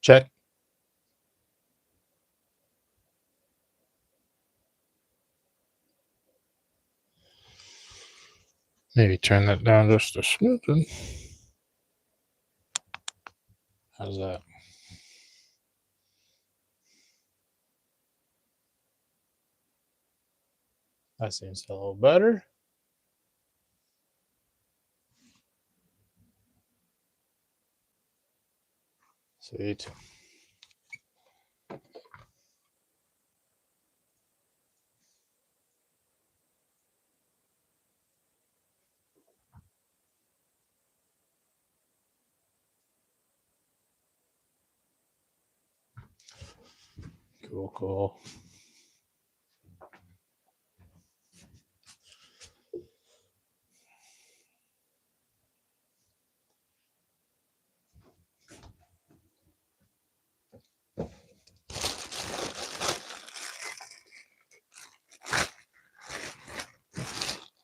Check. Maybe turn that down just a smidgen. How's that? That seems a little better. Sweet. Cool.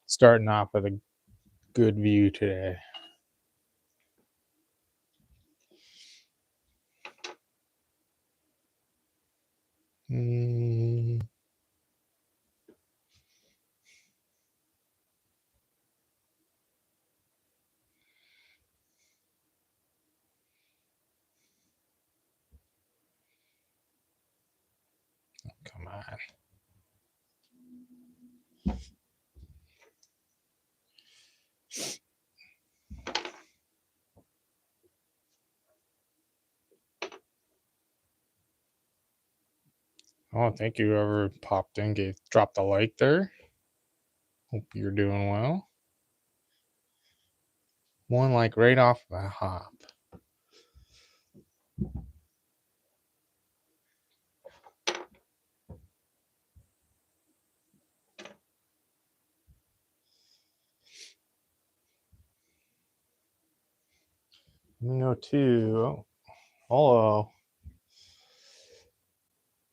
Starting off with a good view today. Come on. Oh, thank you whoever popped in, dropped a like there. Hope you're doing well. One like right off the hop. Let me know too. Oh, hello.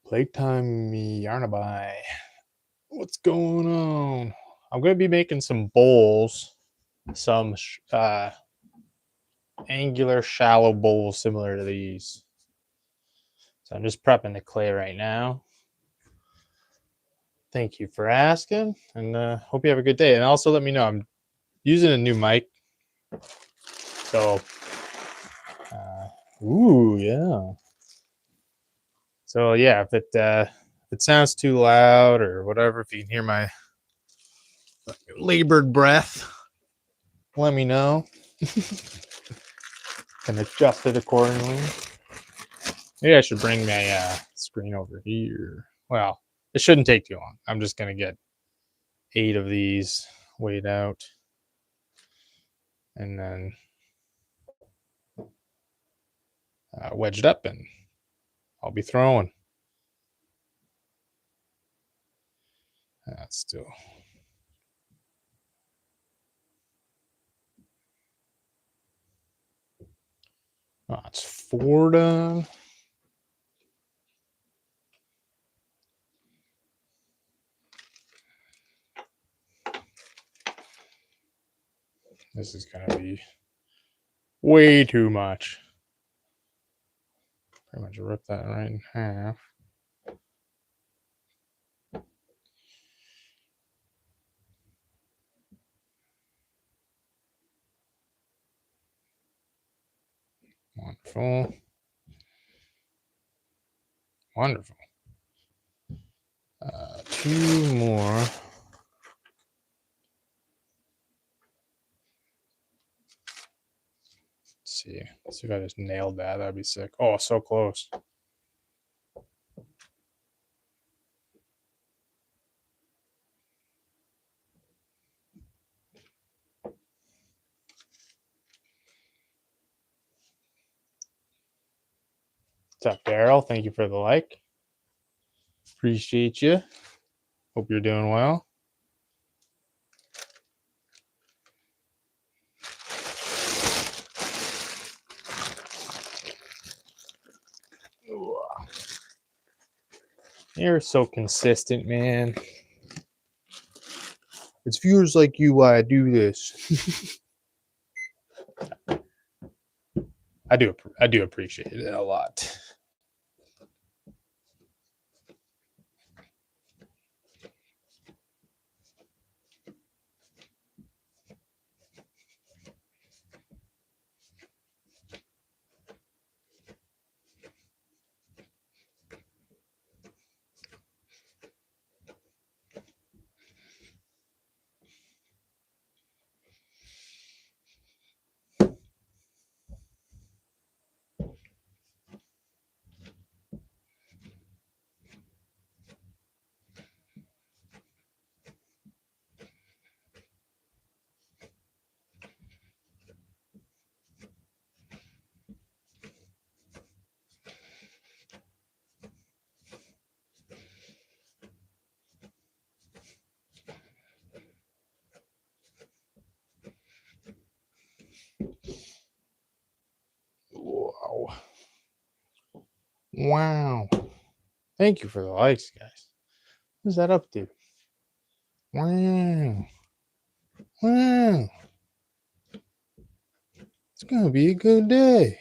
Playtime Yarnaby. What's going on? I'm going to be making some bowls. Some angular shallow bowls similar to these. So I'm just prepping the clay right now. Thank you for asking, and hope you have a good day. And also let me know, I'm using a new mic. So, ooh, yeah. So yeah, if it sounds too loud or whatever, if you can hear my labored breath, let me know. Can adjust it accordingly. Maybe I should bring my screen over here. Well, it shouldn't take too long. I'm just gonna get 8 of these weighed out, and then wedged up, and I'll be throwing. That's still. Oh, it's 4 done. This is gonna be way too much. Pretty much rip that right in half. Wonderful. Wonderful. 2 more. Let's see. Let's see if I just nailed that. That'd be sick. Oh, so close. What's up, Daryl? Thank you for the like. Appreciate you. Hope you're doing well. You're so consistent, man. It's viewers like you why I do this. I do appreciate it a lot. Wow. Wow. Thank you for the likes, guys. What's that up to? Wow. Wow. It's going to be a good day.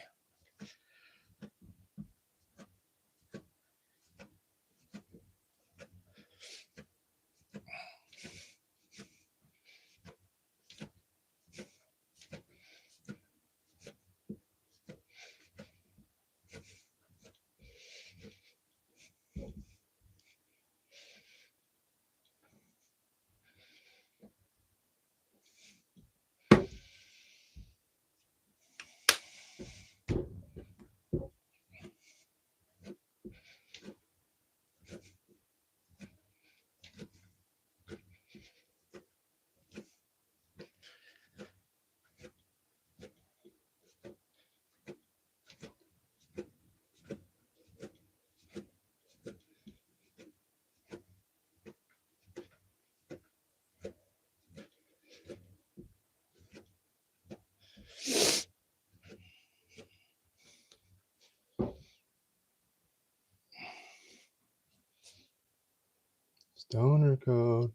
Stoner code.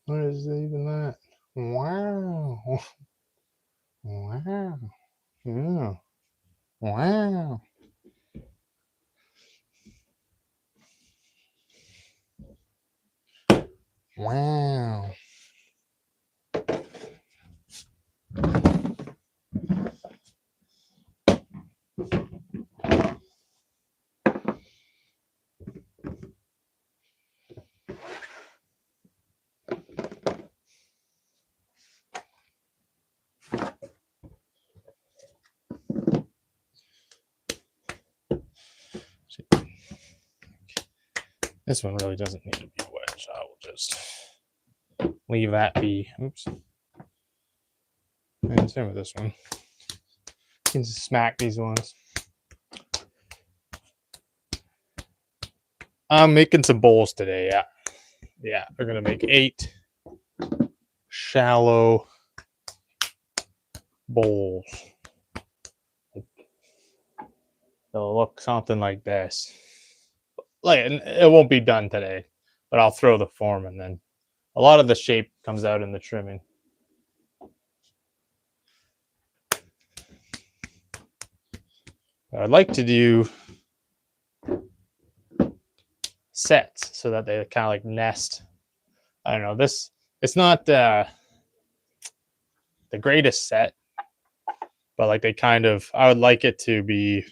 What is even that? Wow. Wow. Yeah. Wow. Wow. This one really doesn't need to be wedged. I will just leave that be. Oops. And same with this one. You can just smack these ones. I'm making some bowls today. Yeah. Yeah. We're going to make 8 shallow bowls. They'll look something like this. Like, it won't be done today, but I'll throw the form, and then a lot of the shape comes out in the trimming. I'd like to do sets so that they kind of like nest. I don't know. This it's not the greatest set, but like they kind of. I would like it to be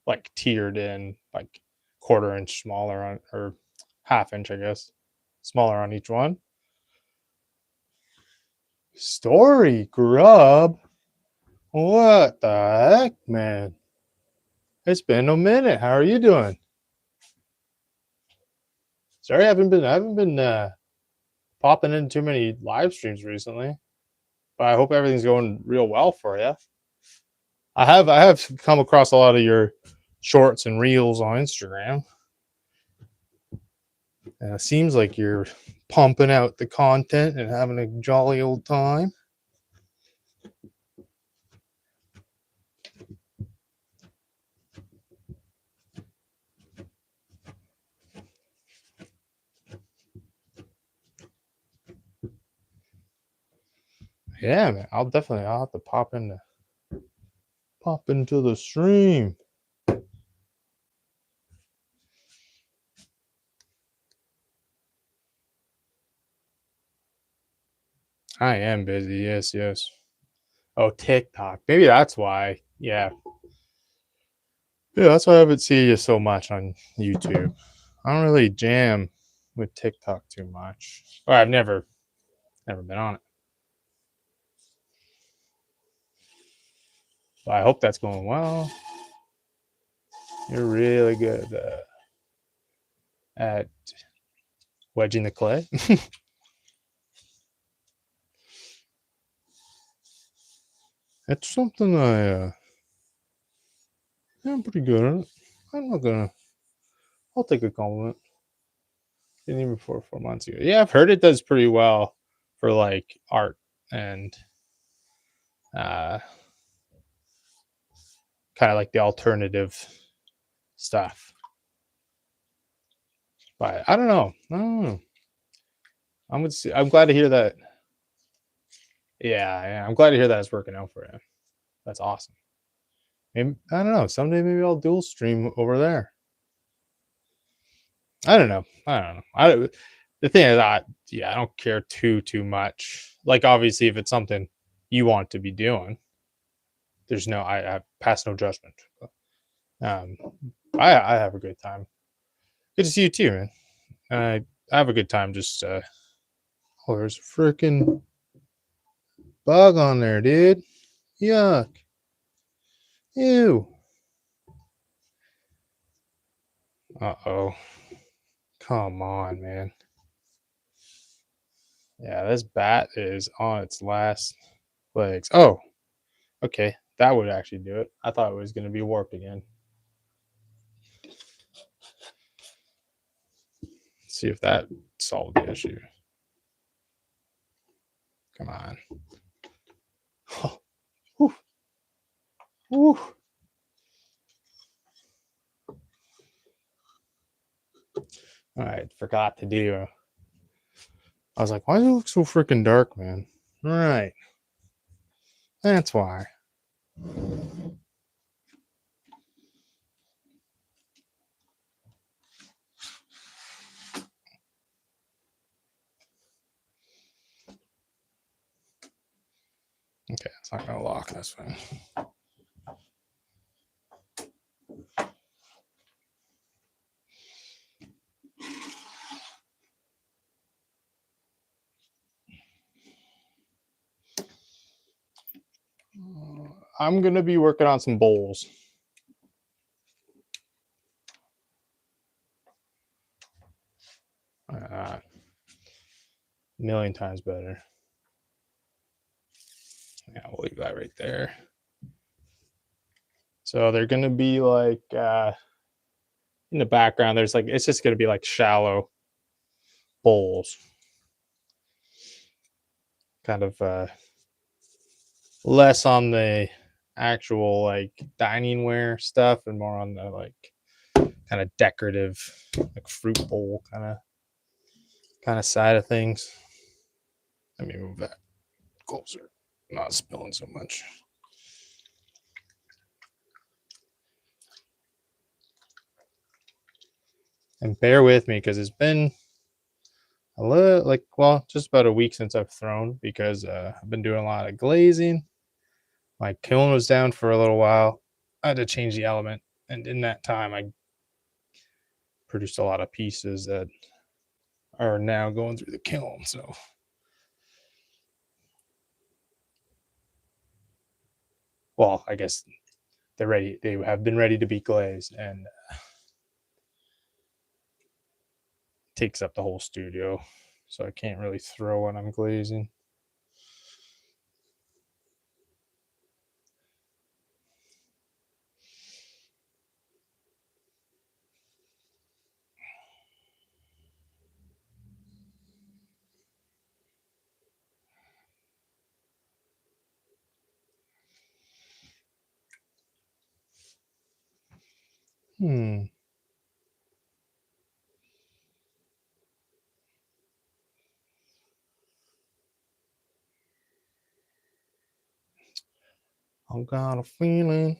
like tiered in, like 1/4 inch smaller on, or 1/2 inch, I guess, smaller on each one. Story grub. What the heck, man? It's been a minute. How are you doing? Sorry, I haven't been popping in too many live streams recently, but I hope everything's going real well for you. I have come across a lot of your shorts and reels on Instagram. And it seems like you're pumping out the content and having a jolly old time. Yeah, man. I'll have to pop in. Pop into the stream. I am busy. Yes, yes. Oh, TikTok. Maybe that's why. Yeah. Yeah, that's why I haven't seen you so much on YouTube. I don't really jam with TikTok too much. Or I've never been on it. But I hope that's going well. You're really good at wedging the clay. It's something I'm pretty good at it. I'm not gonna. I'll take a compliment. Didn't even 4 months ago. Yeah, I've heard it does pretty well for like art and uh, kind of like the alternative stuff. But I don't know. I don't know. I'm glad to hear that. Yeah, I'm glad to hear that it's working out for you. That's awesome. Maybe, I don't know. Someday maybe I'll dual stream over there. I don't know. The thing is, I don't care too much. Like obviously, if it's something you want to be doing, there's no I pass no judgment. Um, I have a good time. Good to see you too, man. I have a good time. Just oh, there's a freaking bug on there, dude. Yuck. Ew. Uh-oh. Come on, man. Yeah, this bat is on its last legs. Oh, okay. That would actually do it. I thought it was going to be warped again. Let's see if that solved the issue. Come on. Oh, whew. Whew. All right, forgot to do. I was like, why does it look so freaking dark, man? All right. That's why. Okay, it's not going to lock. That's fine. I'm going to be working on some bowls. A million times better. Yeah, we'll leave that right there. So they're going to be like in the background. There's like, it's just going to be like shallow bowls. Kind of less on the actual like dining ware stuff and more on the like kind of decorative like fruit bowl kind of side of things. Let me move that closer, not spilling so much. And bear with me because it's been a little like, well, just about a week since I've thrown because I've been doing a lot of glazing. My kiln was down for a little while. I had to change the element, and in that time I produced a lot of pieces that are now going through the kiln. So well, I guess they're ready. They have been ready to be glazed, and takes up the whole studio. So I can't really throw when I'm glazing. I've got a feeling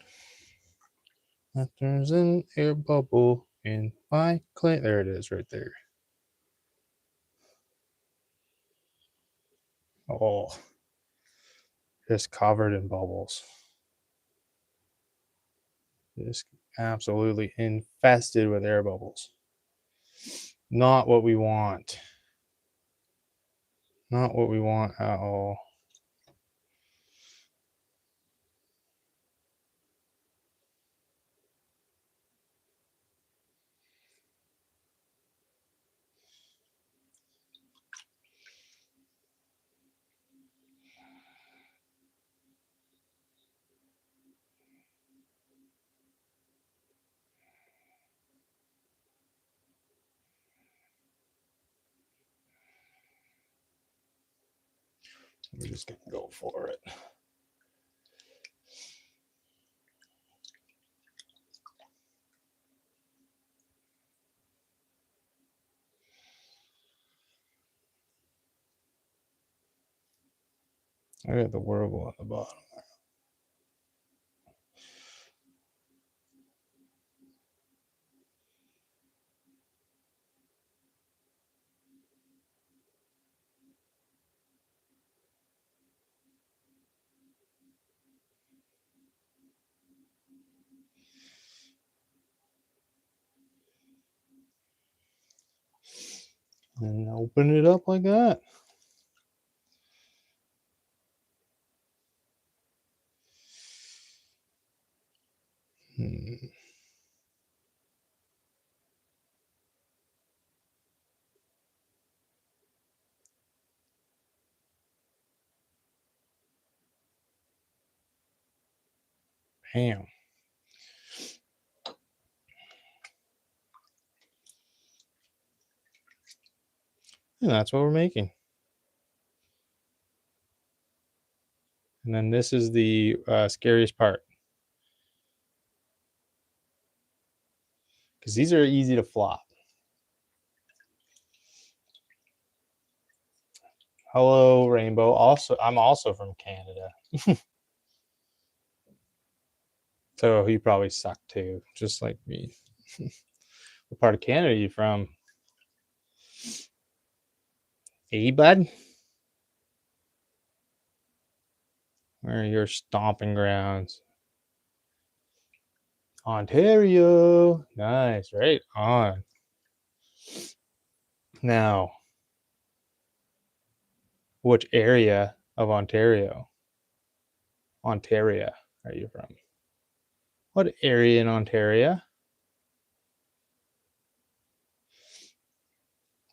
that there's an air bubble in my clay. There it is, right there. Oh, just covered in bubbles. Just absolutely infested with air bubbles. Not what we want. Not what we want at all. We're just gonna go for it. I got the Wurgle at the bottom. And open it up like that. Bam. And that's what we're making. And then this is the scariest part. Because these are easy to flop. Hello, Rainbow. Also, I'm also from Canada. So he probably sucked too, just like me. What part of Canada are you from? Hey, bud? Where are your stomping grounds? Ontario. Nice, right on. Now, which area of Ontario? Ontario are you from? What area in Ontario?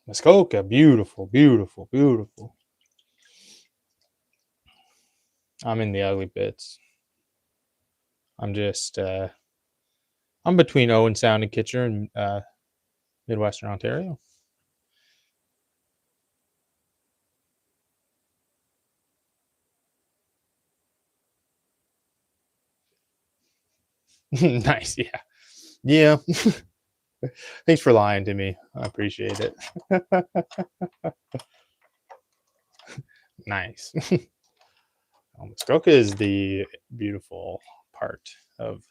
Muskoka. Beautiful, beautiful, beautiful. I'm in the ugly bits. I'm just, I'm between Owen Sound and Kitchener and Midwestern Ontario. Nice, yeah. Yeah. Thanks for lying to me. I appreciate it. Nice. Muskoka is the beautiful part of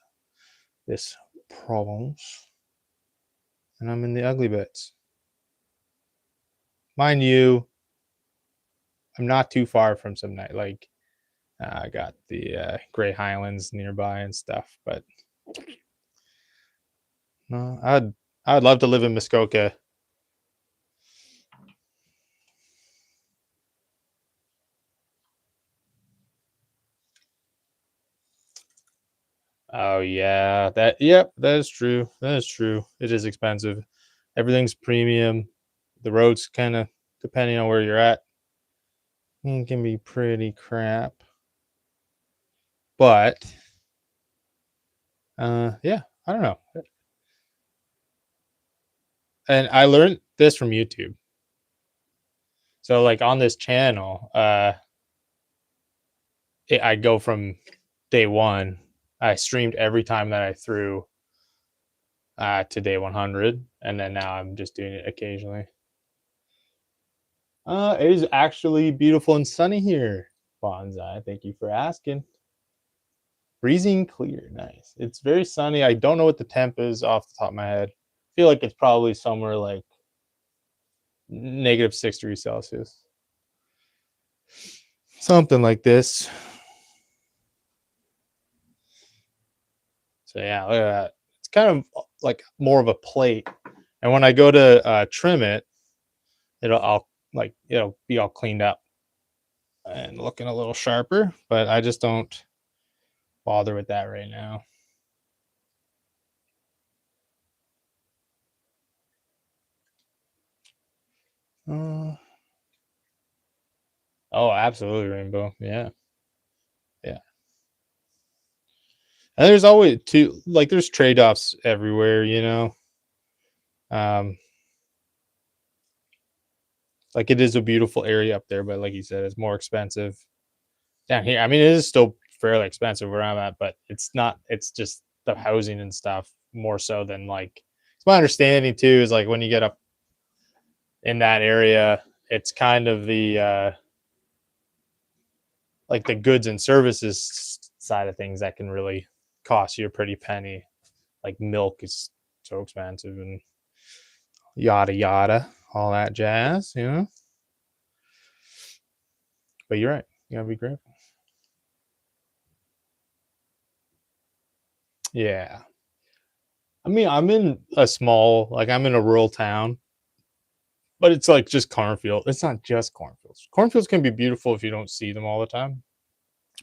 this province. And I'm in the ugly bits. Mind you, I'm not too far from some night. Like, I got the Grey Highlands nearby and stuff, but no, I'd love to live in Muskoka. Oh yeah, that that is true. That is true. It is expensive. Everything's premium. The roads kind of, depending on where you're at, can be pretty crap. But yeah, I don't know. And I learned this from YouTube. So like on this channel, I go from day one. I streamed every time that I threw to day 100, and then now I'm just doing it occasionally. It is actually beautiful and sunny here, Bonsai. Thank you for asking. Breezy and clear, nice. It's very sunny. I don't know what the temp is off the top of my head. I feel like it's probably somewhere like -6 degrees Celsius, something like this. So yeah, look at that. It's kind of like more of a plate, and when I go to trim it, I'll like it'll be all cleaned up and looking a little sharper. But I just don't bother with that right now. Uh, oh, absolutely, rainbow. Yeah, yeah. And there's always two like there's trade offs everywhere, you know. Um, like it is a beautiful area up there, but like you said, it's more expensive down here. I mean, it is still fairly expensive where I'm at, but it's not. It's just the housing and stuff more so than like. It's my understanding too is like when you get up in that area, it's kind of the like the goods and services side of things that can really cost you a pretty penny. Like milk is so expensive and yada yada, all that jazz, you know. But you're right. You gotta be grateful. Yeah. I mean, I'm in a small, like I'm in a rural town, but it's like just cornfield. It's not just cornfields. Cornfields can be beautiful if you don't see them all the time,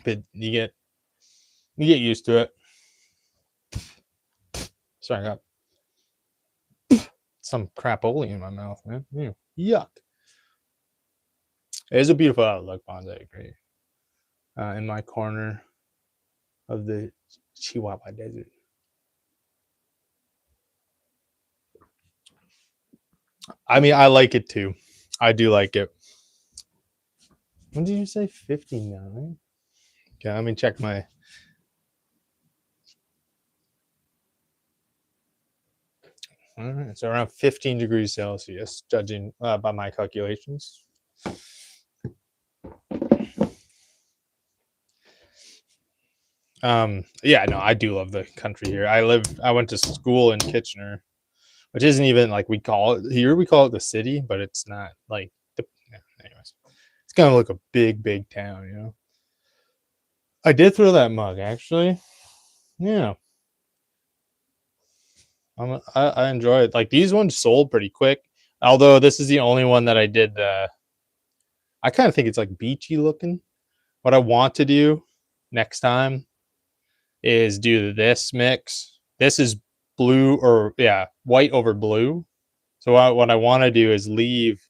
but you get used to it. Sorry, I got some crapola in my mouth, man. Ew. Yuck. It is a beautiful outlook, Bonds. I agree. In my corner of the Chihuahua Desert. I mean, I like it too. I do like it. When did you say 59? Okay, let me check my. All right, so around 15 degrees Celsius, judging by my calculations. Yeah, no, I do love the country here. I went to school in Kitchener, which isn't even like we call it here. We call it the city, but it's not like yeah, anyways. It's kind of like a big town, you know. I did throw that mug actually. Yeah, I enjoy it. Like these ones sold pretty quick. Although this is the only one that I did. I kind of think it's like beachy looking. What I want to do next time is do this mix. This is blue or yeah, white over blue. So what I want to do is leave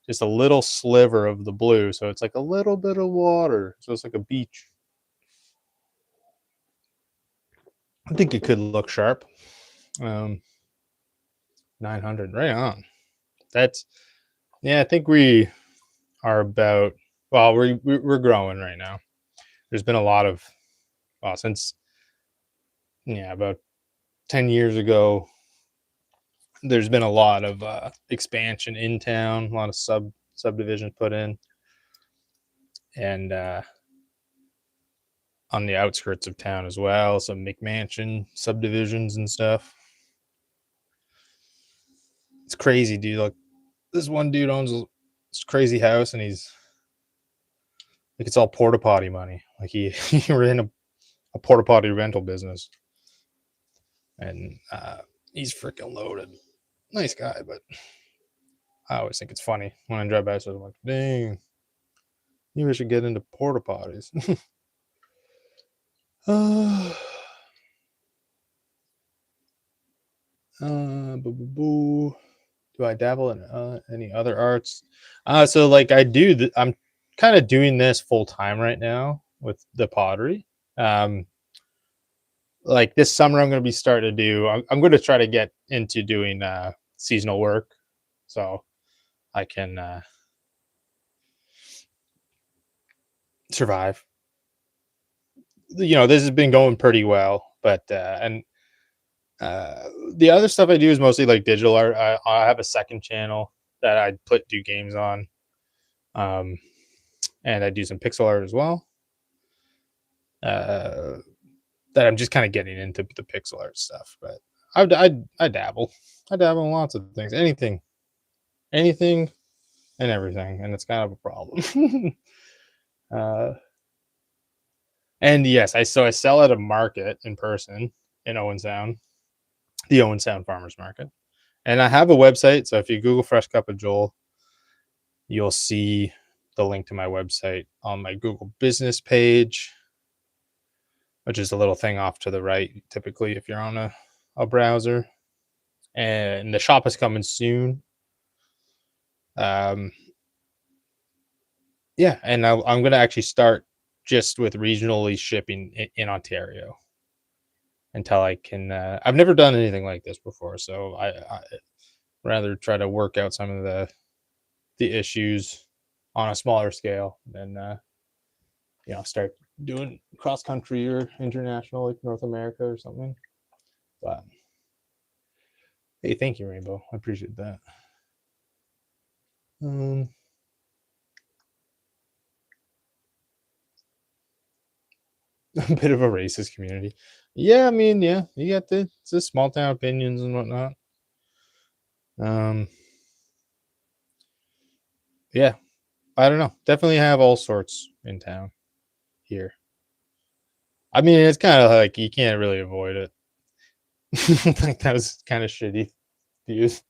just a little sliver of the blue, so it's like a little bit of water, so it's like a beach. I think it could look sharp. 900, right on. That's yeah. I think we are about. Well, we're growing right now. There's been a lot of well since yeah about 10 years ago. There's been a lot of expansion in town, a lot of subdivisions put in, and on the outskirts of town as well, some McMansion subdivisions and stuff. It's crazy, dude. Like this one dude owns this crazy house, and he's like it's all porta potty money. Like he ran a porta potty rental business, and he's freaking loaded. Nice guy, but I always think it's funny when I drive by. So I'm like, dang, maybe I should get into porta potties. uh, boo, boo, boo. Do I dabble in any other arts? So like I do. I'm kind of doing this full time right now with the pottery. Um, like this summer, I'm going to be starting to do. I'm going to try to get into doing seasonal work, so I can survive. You know, this has been going pretty well, but and the other stuff I do is mostly like digital art. I have a second channel that I do games on, um, and I do some pixel art as well. Uh, that I'm just kind of getting into the pixel art stuff. But I dabble. I dabble in lots of things. Anything and everything, and it's kind of a problem. uh, and yes, I sell at a market in person in Owen Sound, the Owen Sound Farmers Market, and I have a website. So if you Google Fresh Cup of Joel, you'll see the link to my website on my Google business page, which is a little thing off to the right, typically, if you're on a browser. And the shop is coming soon. Um, yeah, and I'm going to actually start just with regionally shipping in Ontario until I can. I've never done anything like this before, so I rather try to work out some of the issues on a smaller scale than start doing cross country or international, like North America or something. But hey, thank you, Rainbow. I appreciate that. Um, a bit of a racist community. Yeah, I mean, yeah, you got it's the small town opinions and whatnot. Um, yeah, I don't know. Definitely have all sorts in town here. I mean, it's kind of like you can't really avoid it. Like that was kind of shitty views.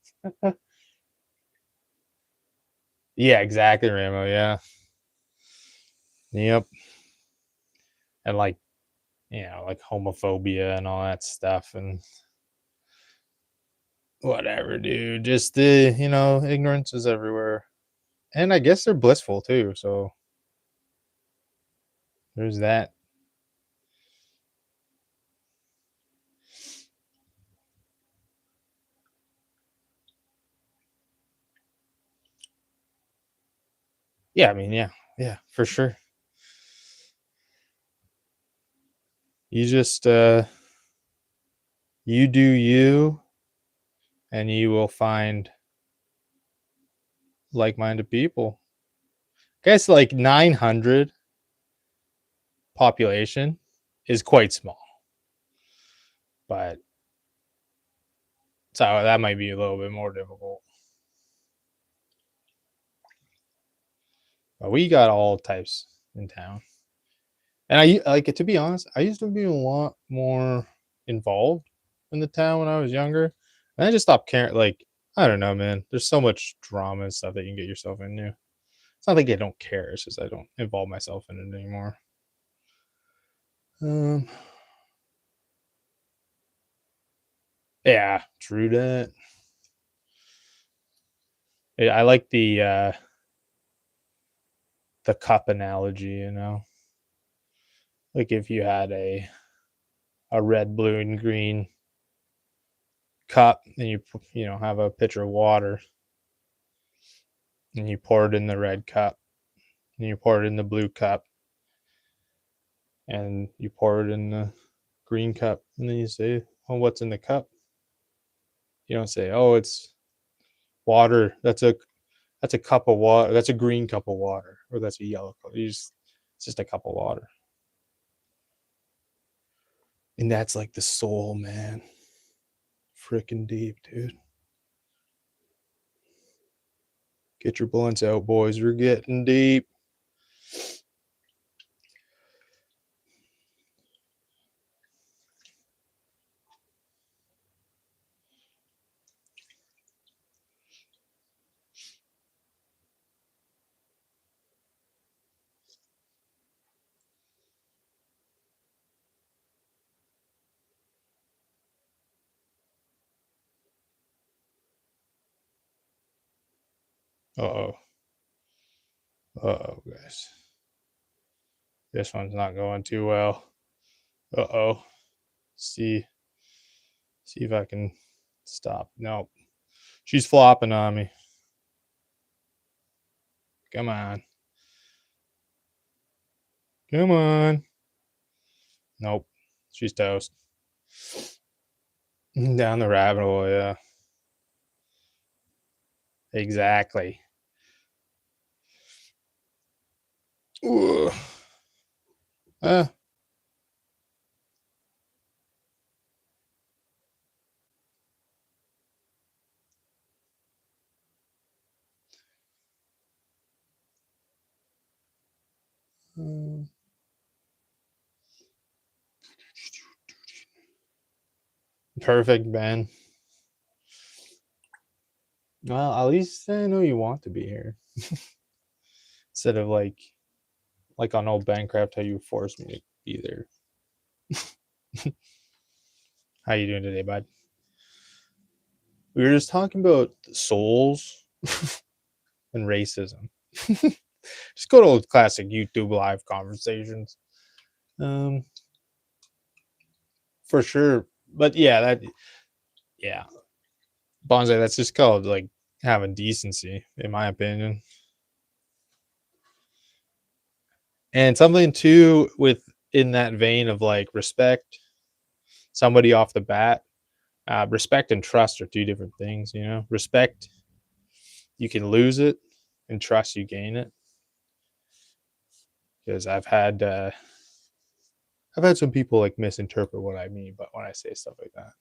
Yeah, exactly, Ramo. Yeah, yep. And like like homophobia and all that stuff and whatever, dude. Just the ignorance is everywhere, and I guess they're blissful too. So there's that. Yeah, I mean, yeah, for sure. You just you do you, and you will find like-minded people. I guess like 900 population is quite small, but so that might be a little bit more difficult. But we got all types in town. And I like to be honest, I used to be a lot more involved in the town when I was younger. And I just stopped caring. Like, I don't know, man. There's so much drama and stuff that you can get yourself into. It's not like I don't care. It's just I don't involve myself in it anymore. Um, yeah, true that. Yeah, I like the cup analogy. Like if you had a red, blue, and green cup, and you have a pitcher of water, and you pour it in the red cup, and you pour it in the blue cup, and you pour it in the green cup, and then you say, "Oh, what's in the cup?" You don't say, "Oh, it's water." That's a cup of water. That's a green cup of water, or that's a yellow cup. It's just a cup of water, and that's like the soul, man. Freaking deep, dude. Get your blunts out, boys. We're getting deep. Uh oh. Uh oh, guys. This one's not going too well. Uh oh. See, see if I can stop. Nope. She's flopping on me. Come on. Come on. Nope. She's toast. Down the rabbit hole, yeah. Exactly. Ooh. Uh, Perfect, Ben. Well, at least I know you want to be here. Instead of like on old Bancraft, how you forced me to be there. How you doing today, bud? We were just talking about souls and racism. Just go to old classic YouTube live conversations. Um, for sure. But yeah, Bonsai, that's just called like having decency, in my opinion. And something too with in that vein of like respect somebody off the bat. Respect and trust are two different things, you know. Respect, you can lose it, and trust, you gain it. Because I've had some people like misinterpret what I mean, but when I say stuff like that.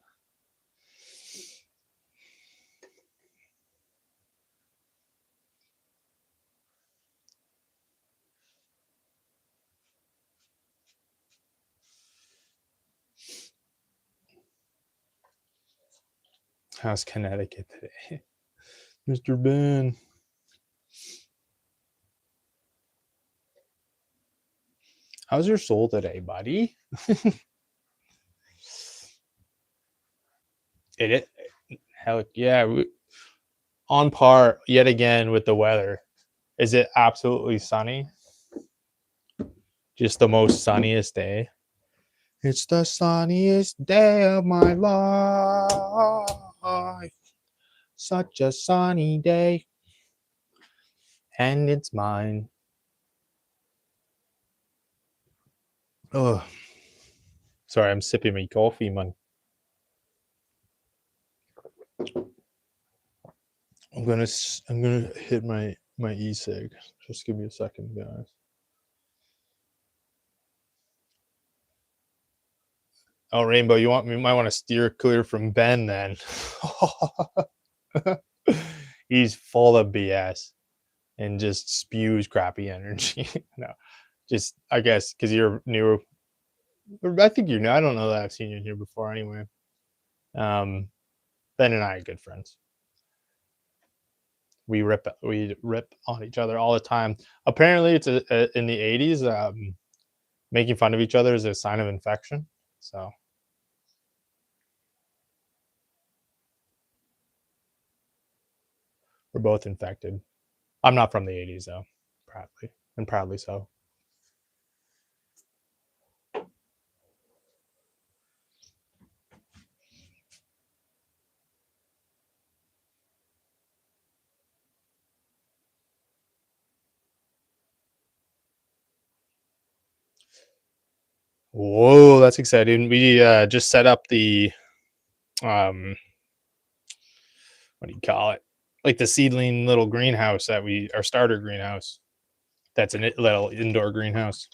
How's Connecticut today, Mr. Ben? How's your soul today, buddy? It hell yeah, on par yet again with the weather. Is it absolutely sunny? Just the most sunniest day. It's the sunniest day of my life. Such a sunny day. And it's mine. Oh, sorry, I'm sipping my coffee, man. I'm gonna hit my e-cig. Just give me a second, guys. Oh, Rainbow, you might want to steer clear from Ben then. He's full of BS and just spews crappy energy. No, just I guess because you're new. I think you're new. I don't know that I've seen you here before anyway. Ben and I are good friends. We rip on each other all the time. Apparently, it's in the 80s. Making fun of each other is a sign of infection. So we're both infected. I'm not from the 80s though, proudly so. Whoa, that's exciting. We just set up the what do you call it? Like the seedling little greenhouse our starter greenhouse. That's a little indoor greenhouse.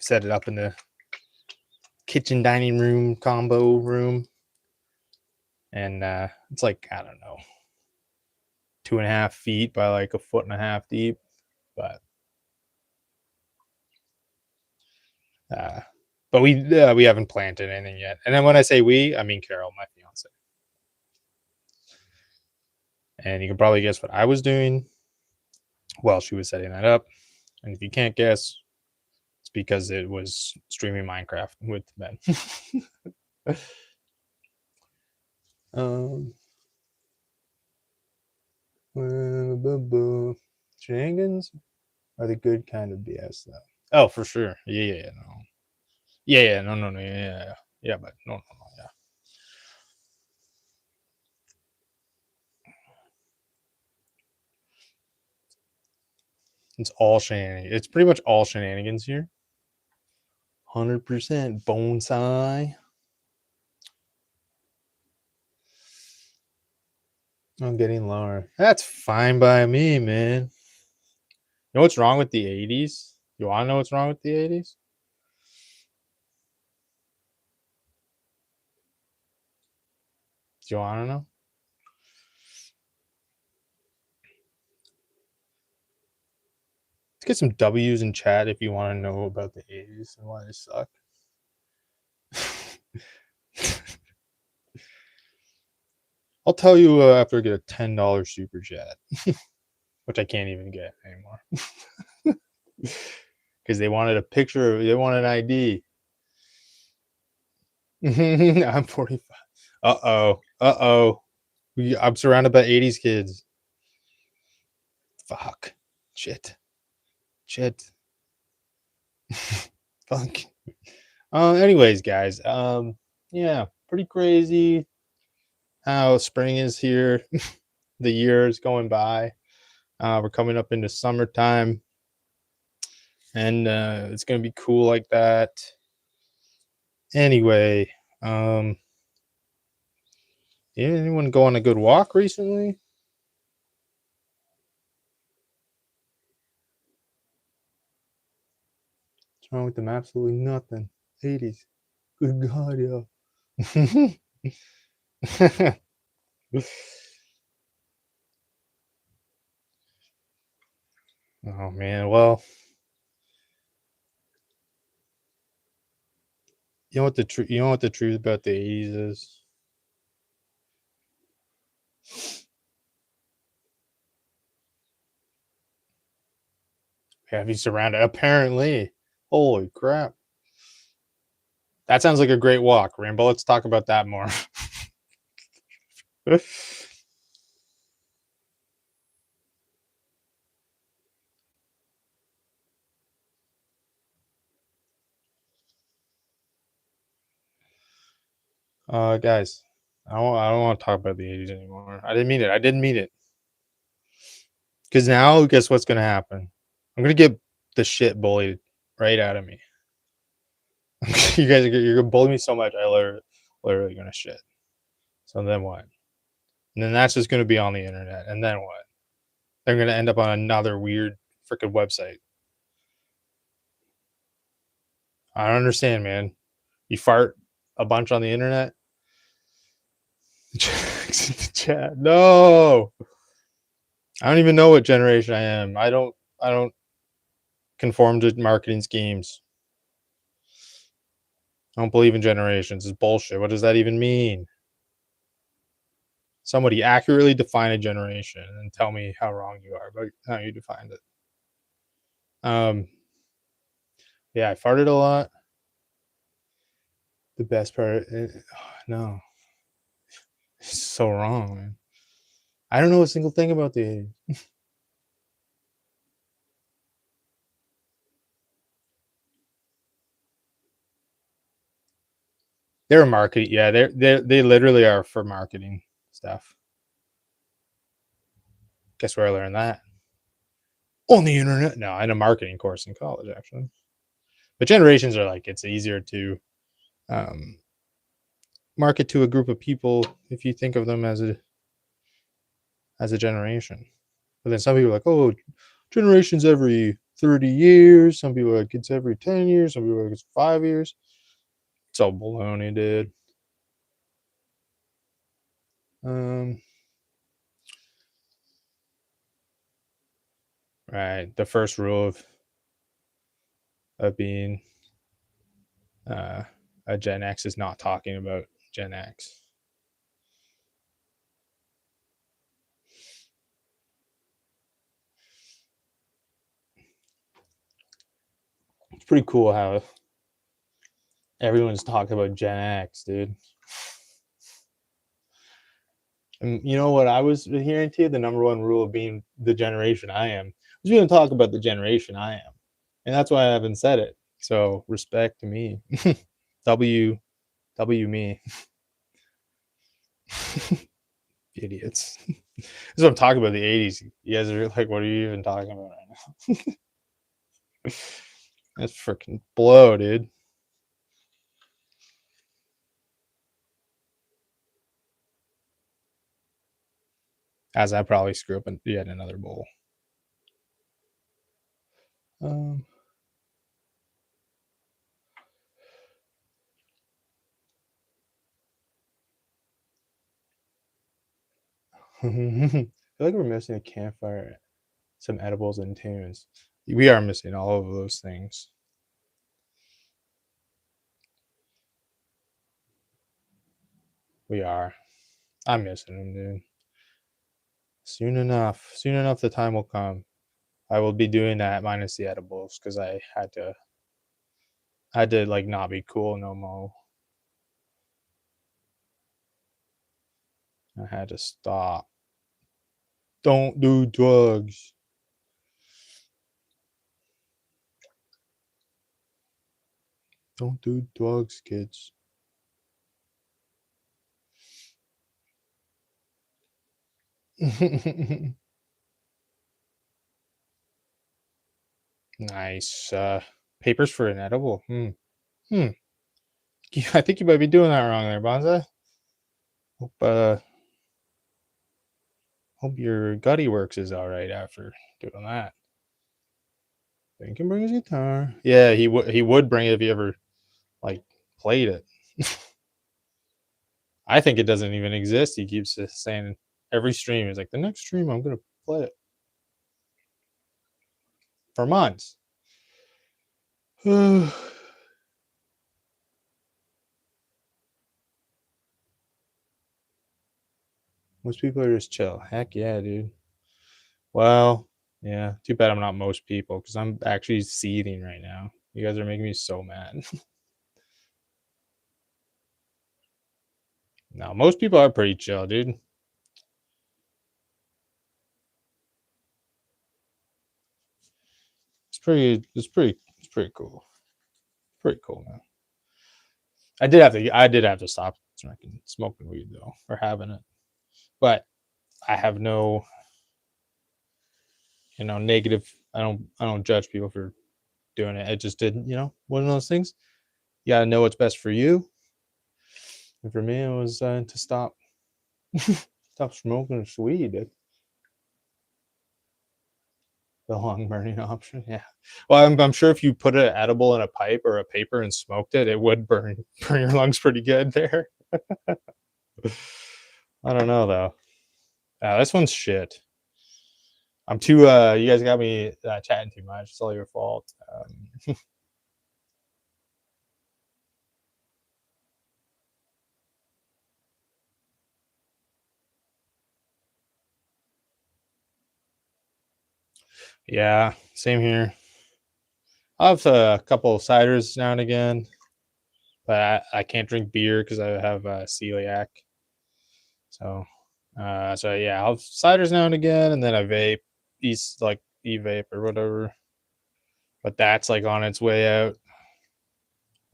Set it up in the kitchen dining room combo room, and it's like I don't know, 2.5 feet by like 1.5 feet deep, but uh, we haven't planted anything yet. And then when I say we, I mean Carol, my fiance. And you can probably guess what I was doing while she was setting that up. And if you can't guess, it's because it was streaming Minecraft with Ben. Shenanigans are the good kind of BS, though. Oh, for sure. Yeah, no. Yeah, no, yeah, but no, yeah. It's all shenanigans. It's pretty much all shenanigans here. 100% bonsai. I'm getting lower. That's fine by me, man. You know what's wrong with the 80s? You want to know what's wrong with the 80s? Do you want to know? Let's get some W's in chat if you want to know about the 80s and why they suck. I'll tell you after I get a $10 super chat, which I can't even get anymore because they wanted a picture. They wanted an ID. I'm 45. Uh-oh. Uh-oh. I'm surrounded by 80s kids. Fuck. Shit. Fuck. Anyways, guys. Yeah, pretty crazy how spring is here. The year is going by. We're coming up into summertime, and it's gonna be cool like that. Anyway, yeah, anyone go on a good walk recently? What's wrong with them? Absolutely nothing. 80s. Good God, yo. Oh man, well, you know what the truth about the 80s is? Have you surrounded? Apparently. Holy crap. That sounds like a great walk, Rainbow. Let's talk about that more. Guys, I don't want to talk about the 80s anymore. I didn't mean it. I didn't mean it. Because now, guess what's gonna happen? I'm gonna get the shit bullied right out of me. You guys, you're gonna bully me so much. Literally gonna shit. So then what? And then that's just gonna be on the internet. And then what? They're gonna end up on another weird freaking website. I don't understand, man. You fart a bunch on the internet. Chat. No, I don't even know what generation I am. I don't conform to marketing schemes. I don't believe in generations. It's bullshit. What does that even mean? Somebody accurately define a generation and tell me how wrong you are about how you defined it. Yeah, I farted a lot. The best part, no, it's so wrong, man. I don't know a single thing about the 80s. They're marketing. Yeah, they literally are for marketing stuff. Guess where I learned that? On the internet. No, in a marketing course in college, actually. But generations are like it's easier to um, market to a group of people if you think of them as a generation. But then some people are like, oh, generations every 30 years. Some people are like it's every 10 years. Some people are like it's 5 years. It's all baloney, dude. Um, right. The first rule of being uh, a Gen X is not talking about Gen X. It's pretty cool how everyone's talking about Gen X, dude. And you know what I was hearing to you? The number one rule of being the generation I am is we don't talk about the generation I am. And that's why I haven't said it. So respect to me. W W me. Idiots. This is what I'm talking about the 80s. You guys are like, what are you even talking about right now? That's freaking blow, dude. As I probably screw up in yet another bowl. Um, I feel like we're missing a campfire, some edibles, and tunes. We are missing all of those things. We are. I'm missing him, dude. Soon enough, the time will come. I will be doing that minus the edibles because I had to like not be cool no more. I had to stop. Don't do drugs. Don't do drugs, kids. Nice. Papers for an edible. Hmm. I think you might be doing that wrong there, Bonza. Hope your gutty works is all right after doing that. Then he can bring his guitar. Yeah, he would bring it if he ever like played it. I think it doesn't even exist. He keeps saying every stream. He's like, the next stream I'm gonna play it for months. Most people are just chill. Heck yeah, dude. Well, yeah. Too bad I'm not most people because I'm actually seething right now. You guys are making me so mad. No, most people are pretty chill, dude. It's pretty cool. Pretty cool, man. I did have to stop smoking weed though, or having it. But I have no, negative. I don't judge people for doing it. It just didn't, one of those things. You gotta know what's best for you. And for me, it was to stop smoking weed. Dude. The long burning option, yeah. Well, I'm sure if you put an edible in a pipe or a paper and smoked it, it would burn your lungs pretty good there. I don't know though. This one's shit. I'm too. You guys got me chatting too much. It's all your fault. Yeah, same here. I have a couple of ciders now and again, but I can't drink beer because I have celiac. So, so yeah, I'll have ciders now and again, and then I vape, e-vape or whatever. But that's like on its way out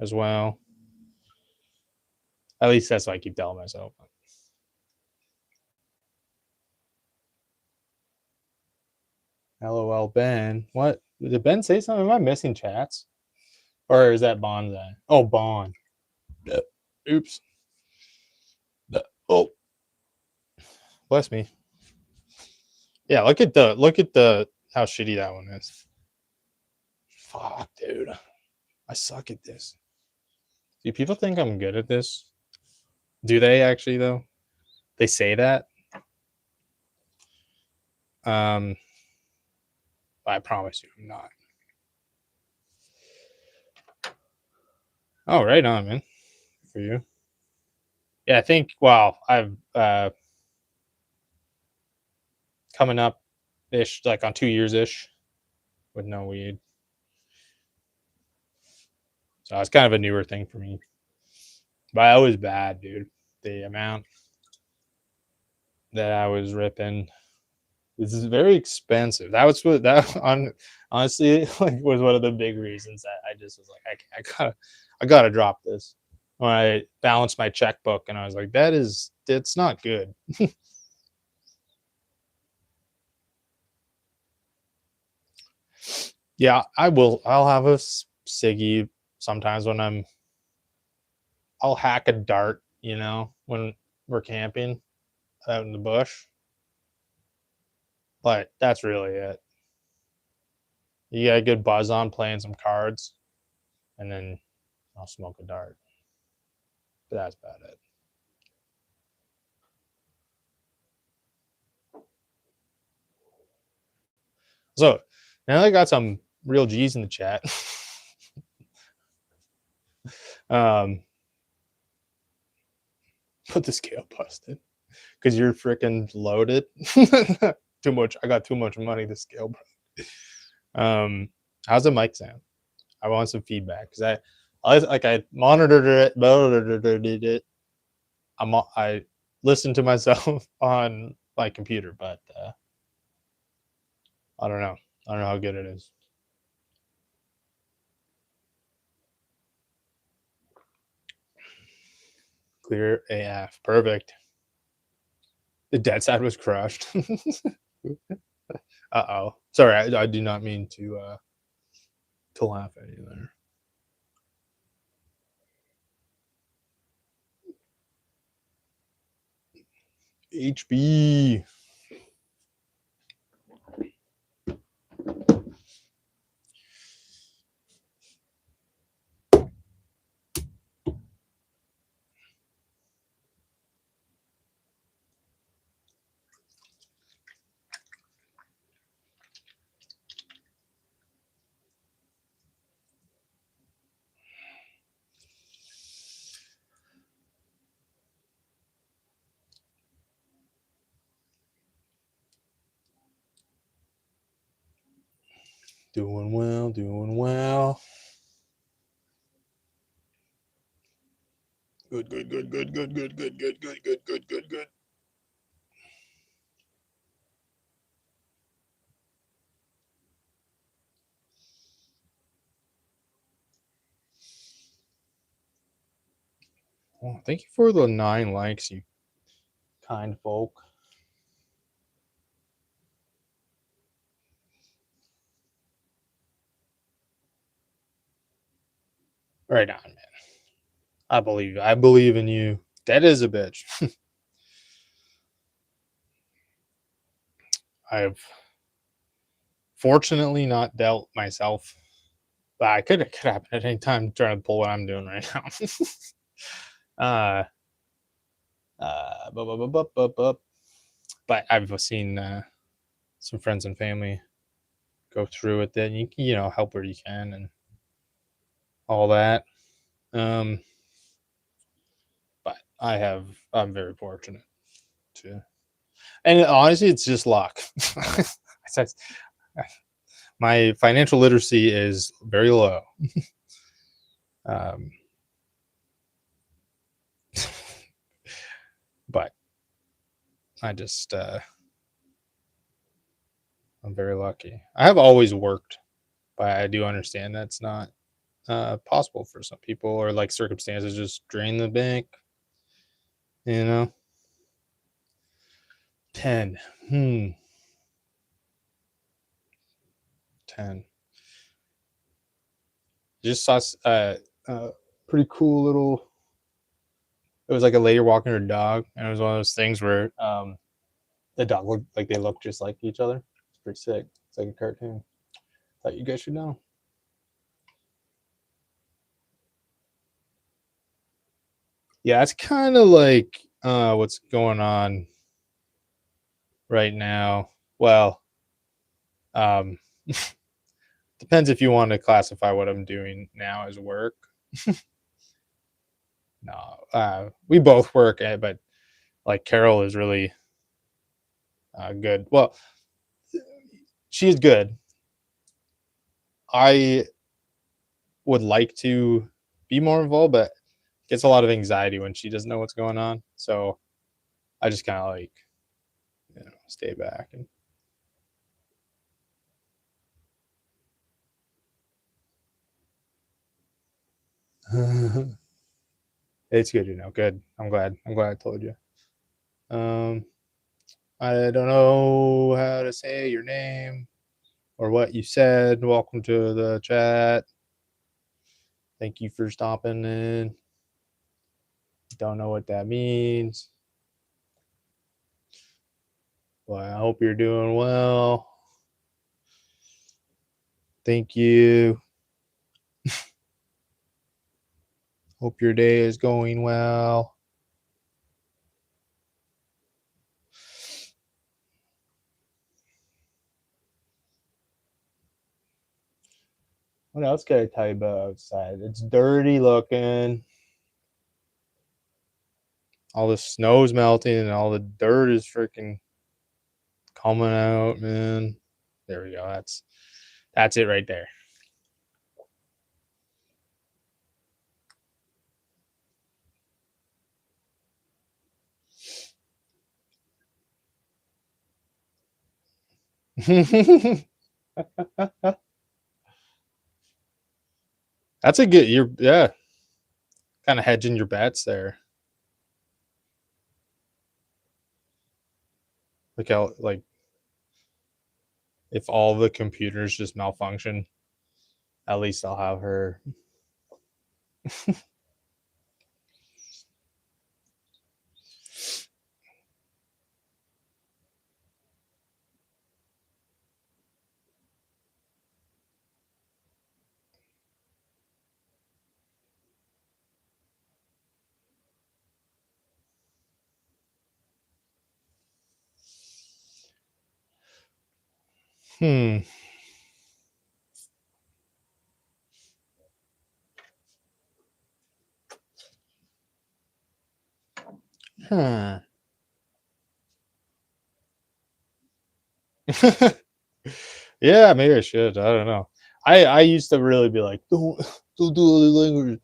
as well. At least that's what I keep telling myself. LOL, Ben. What did Ben say something? Am I missing chats, or is that Bonsai? Oh, Bon. Oops. Oh, bless me. Yeah, look at the how shitty that one is. Fuck, dude. I suck at this. Do people think I'm good at this? Do they actually though? They say that. Um, I promise you, I'm not. Oh, right on, man. For you. Yeah, I think. Well, I've coming up ish, like on 2 years ish, with no weed. So it's kind of a newer thing for me. But I was bad, dude. The amount that I was ripping. This is very expensive. That was what that on honestly like was one of the big reasons that I just was like, I gotta drop this. When I balanced my checkbook and I was like, it's not good. Yeah, I'll have a ciggy sometimes when I'll hack a dart, when we're camping out in the bush. But that's really it. You get a good buzz on playing some cards, and then I'll smoke a dart. But that's about it. So now I got some real G's in the chat. Put the scale busted. because you're freaking loaded. Too much. I got too much money to scale, bro. How's the mic sound? I want some feedback because I monitored it. I listened to myself on my computer, but I don't know. I don't know how good it is. Clear AF. Perfect. The dead side was crushed. Uh-oh. Sorry, I do not mean to laugh at you there. HB. Doing well, doing well. Good, good, good, good, good, good, good, good, good, good, good, good, good. Well, thank you for the 9 likes, you kind folk. Right on, man. I believe you. I believe in you. That is a bitch. I've fortunately not dealt myself, but it could happen at any time trying to pull what I'm doing right now. But I've seen some friends and family go through with it, and you know, help where you can and all that. But I'm very fortunate to, and honestly, it's just luck. My financial literacy is very low. Um, but I just I'm very lucky. I have always worked, but I do understand that's not possible for some people, or like circumstances just drain the bank. You know, 10. 10. Just saw pretty cool little. It was like a lady walking her dog, and it was one of those things where the dog looked like they look just like each other. It's pretty sick. It's like a cartoon. Thought you guys should know. Yeah, it's kind of like what's going on right now. Well, um, depends if you want to classify what I'm doing now as work. No, we both work, but like Carol is really good. Well, she's good. I would like to be more involved, but gets a lot of anxiety when she doesn't know what's going on. So I just kind of like, you know, stay back and. It's good to know. Good. I'm glad. I'm glad I told you. Um, I don't know how to say your name or what you said. Welcome to the chat. Thank you for stopping in. Don't know what that means, but I hope you're doing well. Thank you. Hope your day is going well. What else can I tell you about outside? It's dirty looking. All the snow's melting and all the dirt is freaking coming out, man. There we go. That's it right there. That's a good. You're yeah, kind of hedging your bets there. Like how like if all the computers just malfunction, at least I'll have her. Hmm. Huh. Yeah, maybe I should. I don't know. I used to really be like, don't do other language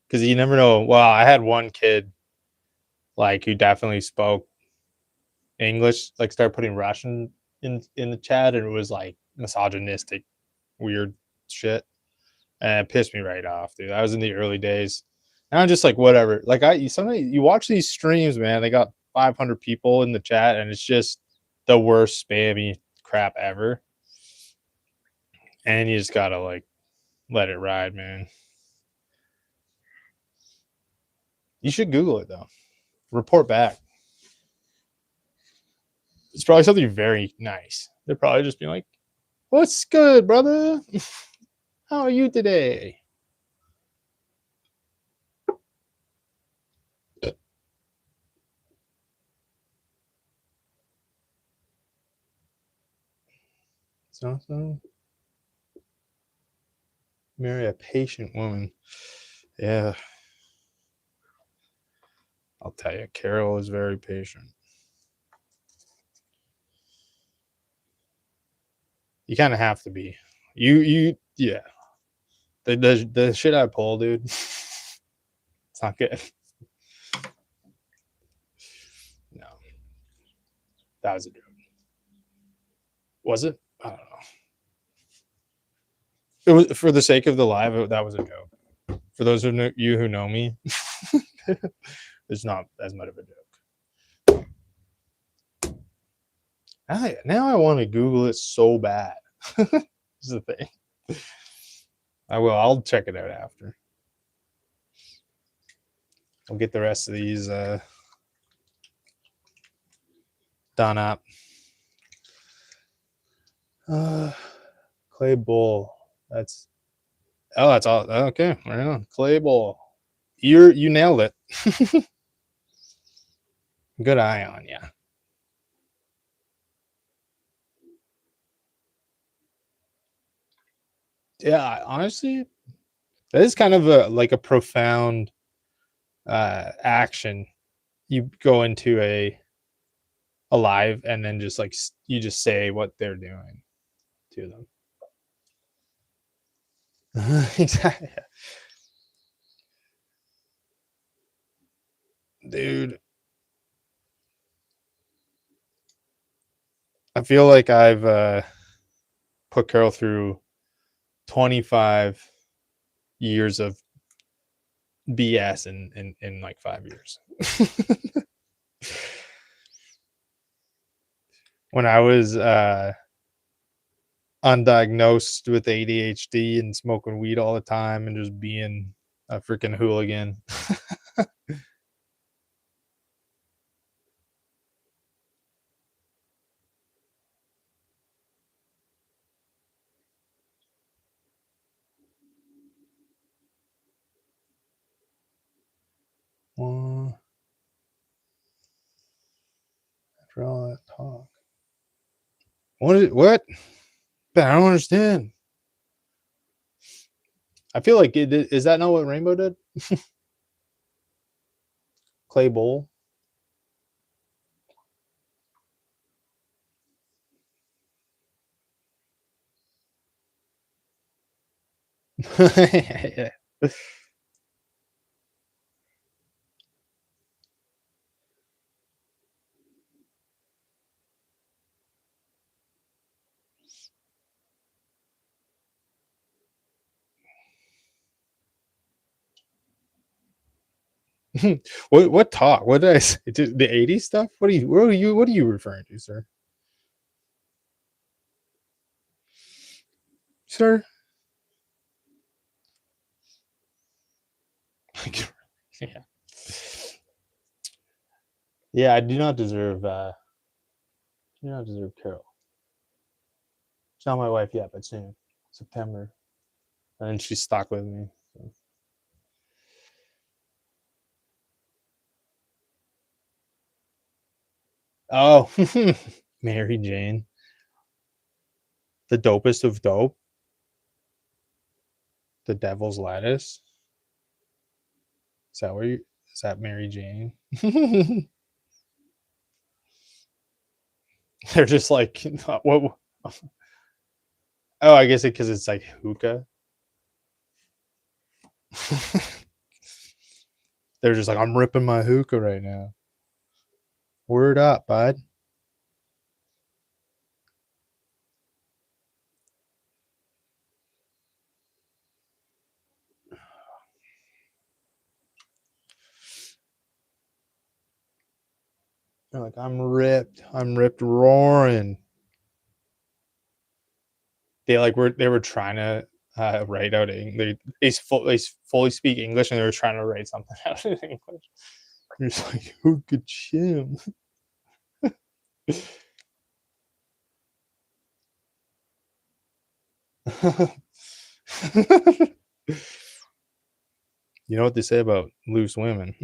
because you never know. Well, I had one kid like who definitely spoke English, like started putting Russian in the chat, and it was like misogynistic, weird shit, and it pissed me right off, dude. That was in the early days. And I'm just like, whatever. Like sometimes you watch these streams, man. They got 500 people in the chat, and it's just the worst spammy crap ever. And you just gotta like let it ride, man. You should Google it though. Report back. It's probably something very nice. They're probably just being like, "What's good, brother? How are you today?" So marry a patient woman. Yeah, I'll tell you, Carol is very patient. You kind of have to be. Yeah. The shit I pull, dude. It's not good. No, that was a joke. Was it? I don't know. It was for the sake of the live. That was a joke. For those of you who know me, it's not as much of a joke. Now I want to Google it so bad. This is the thing. I will. I'll check it out after. I'll get the rest of these done up. Clay bowl. That's that's all. Okay, right on. Clay bowl. You nailed it. Good eye on you. Yeah, honestly, that is kind of like a profound action. You go into a live and then just like you just say what they're doing to them. Exactly. Dude, I feel like I've put Carol through 25 years of BS in like 5 years. When I was undiagnosed with ADHD and smoking weed all the time and just being a freaking hooligan. After all that talk. What? I don't understand. I feel like is that not what Rainbow did? clay bowl. Yeah. What talk? What did I say? The 80s stuff? What are you referring to, sir? Sir? Yeah. Yeah, I do not deserve Carol. She's not my wife yet, but soon. September. And she's stuck with me. So. Oh, Mary Jane. The dopest of dope. The devil's lettuce. Is that where you is that Mary Jane? They're just like what oh, I guess because it's like hookah. They're just like, I'm ripping my hookah right now. Word up, bud. They're like, I'm ripped. I'm ripped roaring. They were trying to write out English. They fully speak English and they were trying to write something out in English. You're just like, hookah chim. You know what they say about loose women?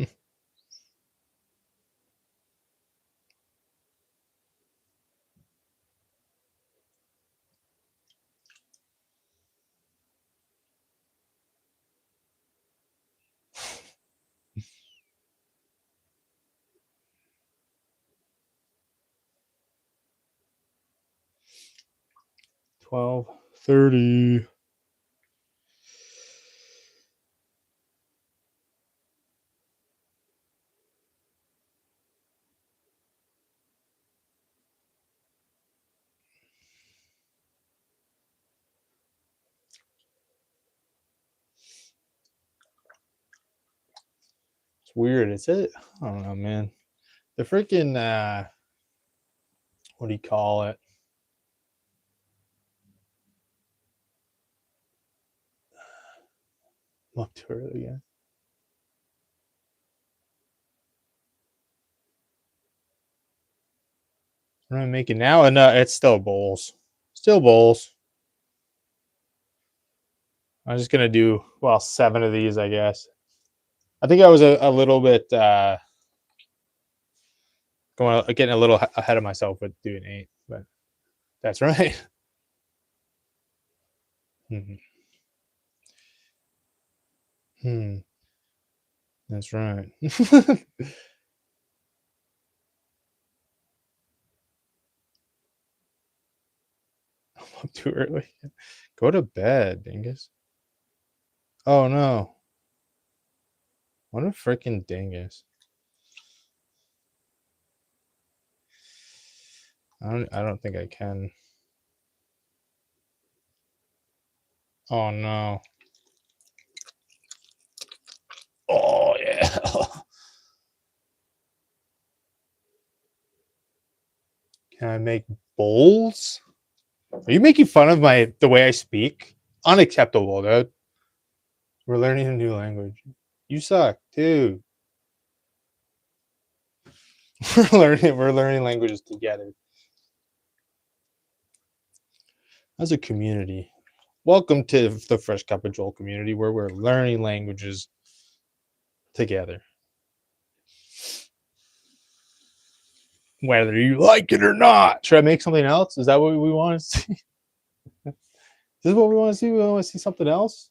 12:30. It's weird. It's it. I don't know, man. The freaking what do you call it? I'm up too early again. What am I making now? And it's still bowls. Still bowls. I'm just gonna do 7 of these, I guess. I think I was a little bit getting a little ahead of myself with doing 8, but that's right. Hmm. Hmm. That's right. I'm up too early. Go to bed, dingus. Oh no. What a freaking dingus. I don't think I can. Oh no. Oh yeah. Can I make bowls? Are you making fun of the way I speak? Unacceptable, dude. We're learning a new language. You suck, too. We're learning languages together as a community. Welcome to the Fresh Cup of Joel community, where we're learning languages together, whether you like it or not. Should I make something else? Is that what we want to see? This is what we want to see. We want to see something else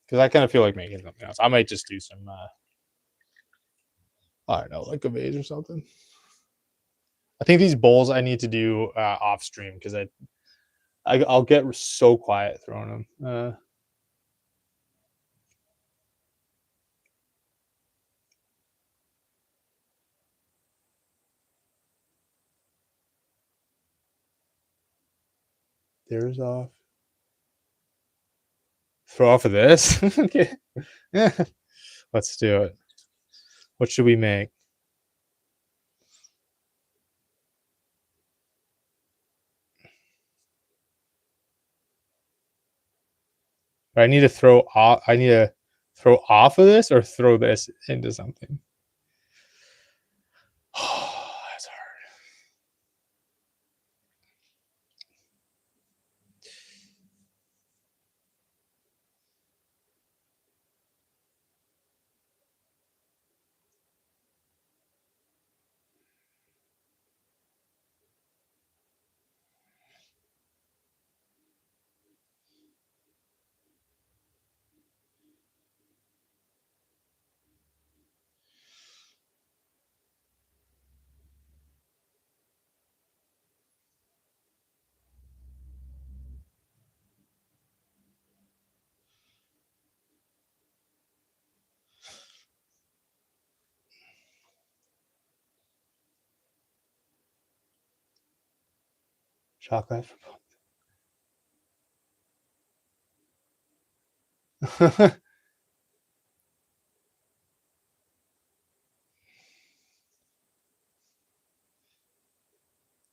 because I kind of feel like making something else. I might just do some. I don't know, like a vase or something. I think these bowls I need to do off stream because I'll get so quiet throwing them. There's off. Throw off of this. Okay. Yeah. Let's do it. What should we make? I need to throw off. I need to throw off of this or throw this into something. Oh, that's hard. Chocolate.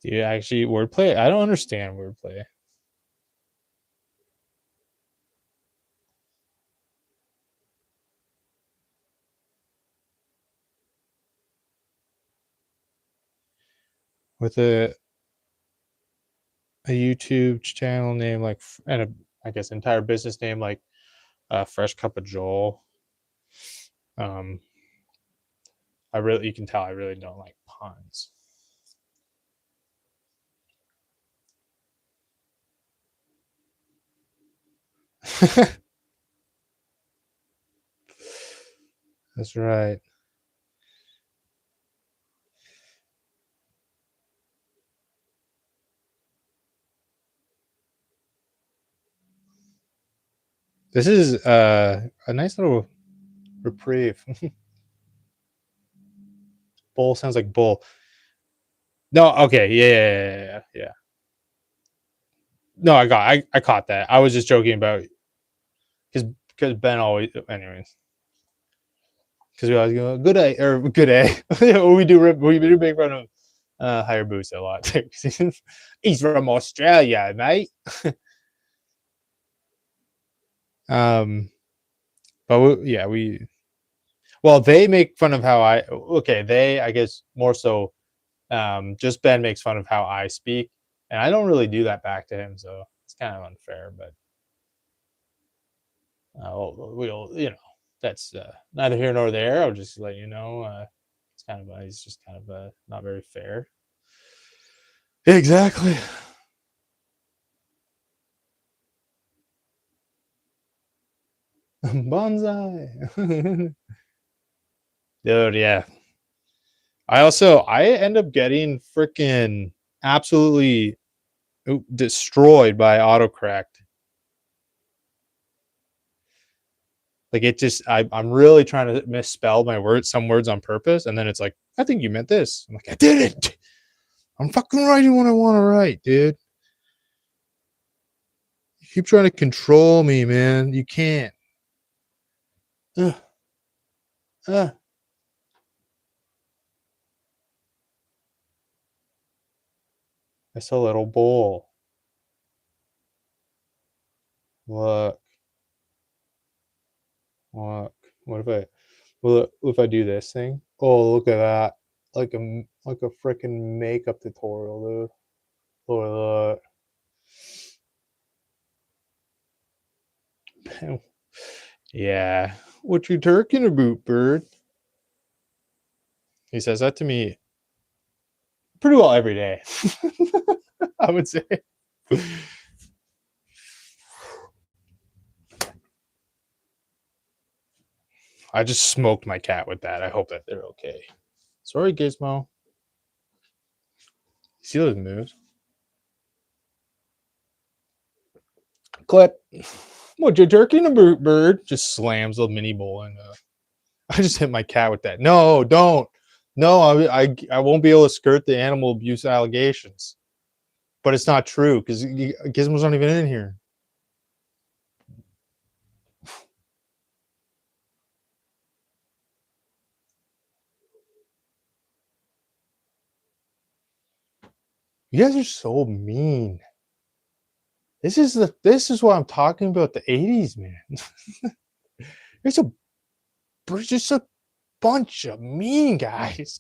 Dude, actually, wordplay. I don't understand wordplay. With a YouTube channel name like and a I guess entire business name like Fresh Cup of Joel. You can tell I really don't like puns. That's right. This is a nice little reprieve. Bull sounds like bull. No, okay, yeah. No, I caught that. I was just joking about because Ben always, anyways. Because we always go good A or good A. we do make fun of higher boost a lot too. He's from Australia, mate. But well, they make fun of how they I guess more so just Ben makes fun of how I speak, and I don't really do that back to him, so it's kind of unfair. But we'll that's neither here nor there. I'll just let you know. It's kind of he's just kind of not very fair. Exactly. Bonsai. Dude, yeah. I end up getting freaking absolutely destroyed by autocorrect. Like it just I'm really trying to misspell some words on purpose, and then it's like, I think you meant this. I'm like, I didn't. I'm fucking writing what I want to write, dude. You keep trying to control me, man. You can't. Uh, uh. It's a little bowl. Look. Look. What if I do this thing? Oh, look at that. Like a freaking makeup tutorial, dude. Look at that. Yeah. What you talking about, bird? He says that to me pretty well every day. I would say. I just smoked my cat with that. I hope that they're okay. Sorry, Gizmo. See those moves? Clip. What, you turkey and a bird? Just slams the mini bowl and I just hit my cat with that. No, don't. No, I won't be able to skirt the animal abuse allegations. But it's not true because Gizmo's not even in here. You guys are so mean. This is what I'm talking about. The 80s, man. There's just a bunch of mean guys.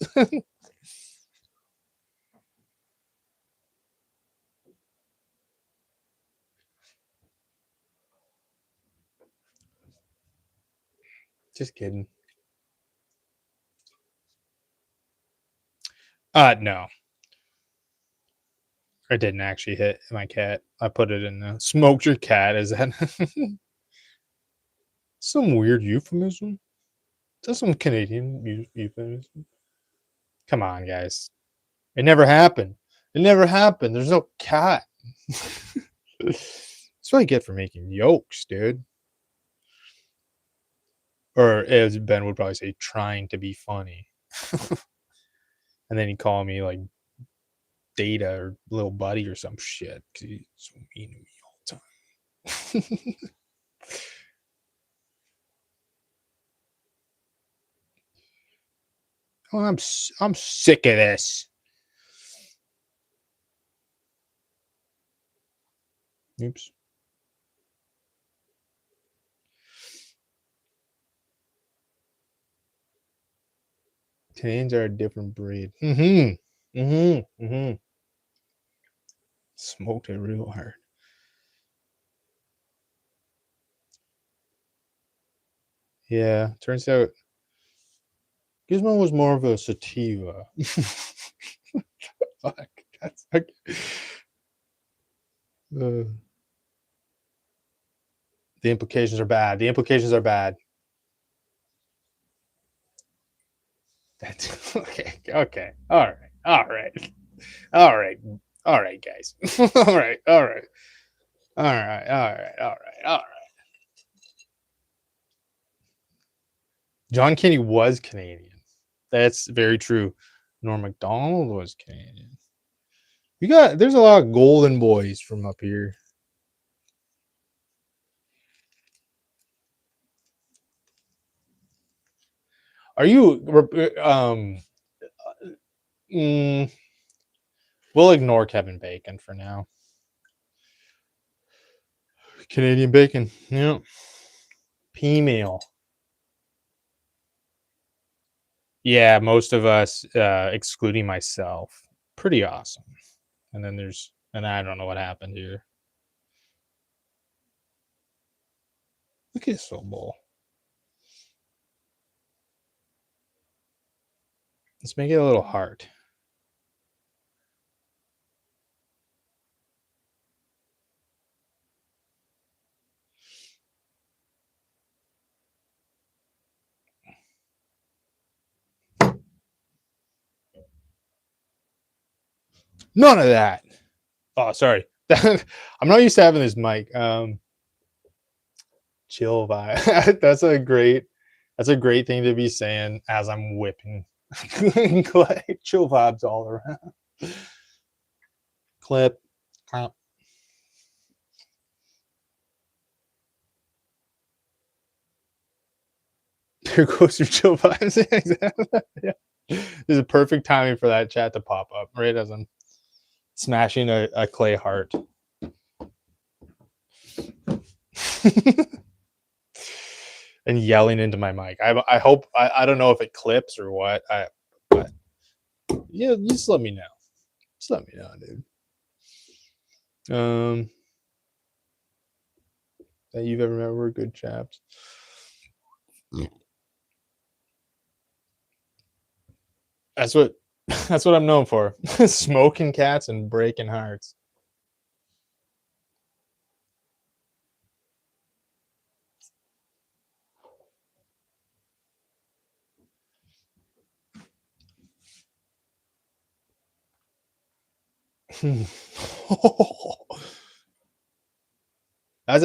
Just kidding. No. I didn't actually hit my cat. I put it in the smoked your cat. Is that some weird euphemism? Is that some Canadian euphemism? Come on, guys. It never happened. It never happened. There's no cat. That's what I get for making jokes, dude. Or as Ben would probably say, trying to be funny. And then he'd call me like Data or little buddy or some shit because he's so mean to me all the time. Oh, I'm sick of this. Oops. Canadians are a different breed. Smoked it real hard. Yeah, turns out Gizmo was more of a sativa. Fuck, that's like, the implications are bad. The implications are bad. That's okay. Okay. All right. All right. All right. All right, guys. All right. All right. All right. All right. All right. All right. John Kenny was Canadian. That's very true. Norm Macdonald was Canadian. There's a lot of golden boys from up here. Are you we'll ignore Kevin Bacon for now. Canadian bacon. Yeah. P-meal. Yeah, most of us, excluding myself. Pretty awesome. And then I don't know what happened here. Look at this little bowl. Let's make it a little heart. None of that. Oh, sorry. I'm not used to having this mic. Chill vibe. That's a great thing to be saying as I'm whipping chill vibes all around. Clip. There goes your chill vibes. Yeah. This is perfect timing for that chat to pop up right as I'm smashing a clay heart. And yelling into my mic. I hope I don't know if it clips or what. But yeah, just let me know. Just let me know, dude. That you've ever met were good chaps. That's what I'm known for. Smoking cats and breaking hearts. That's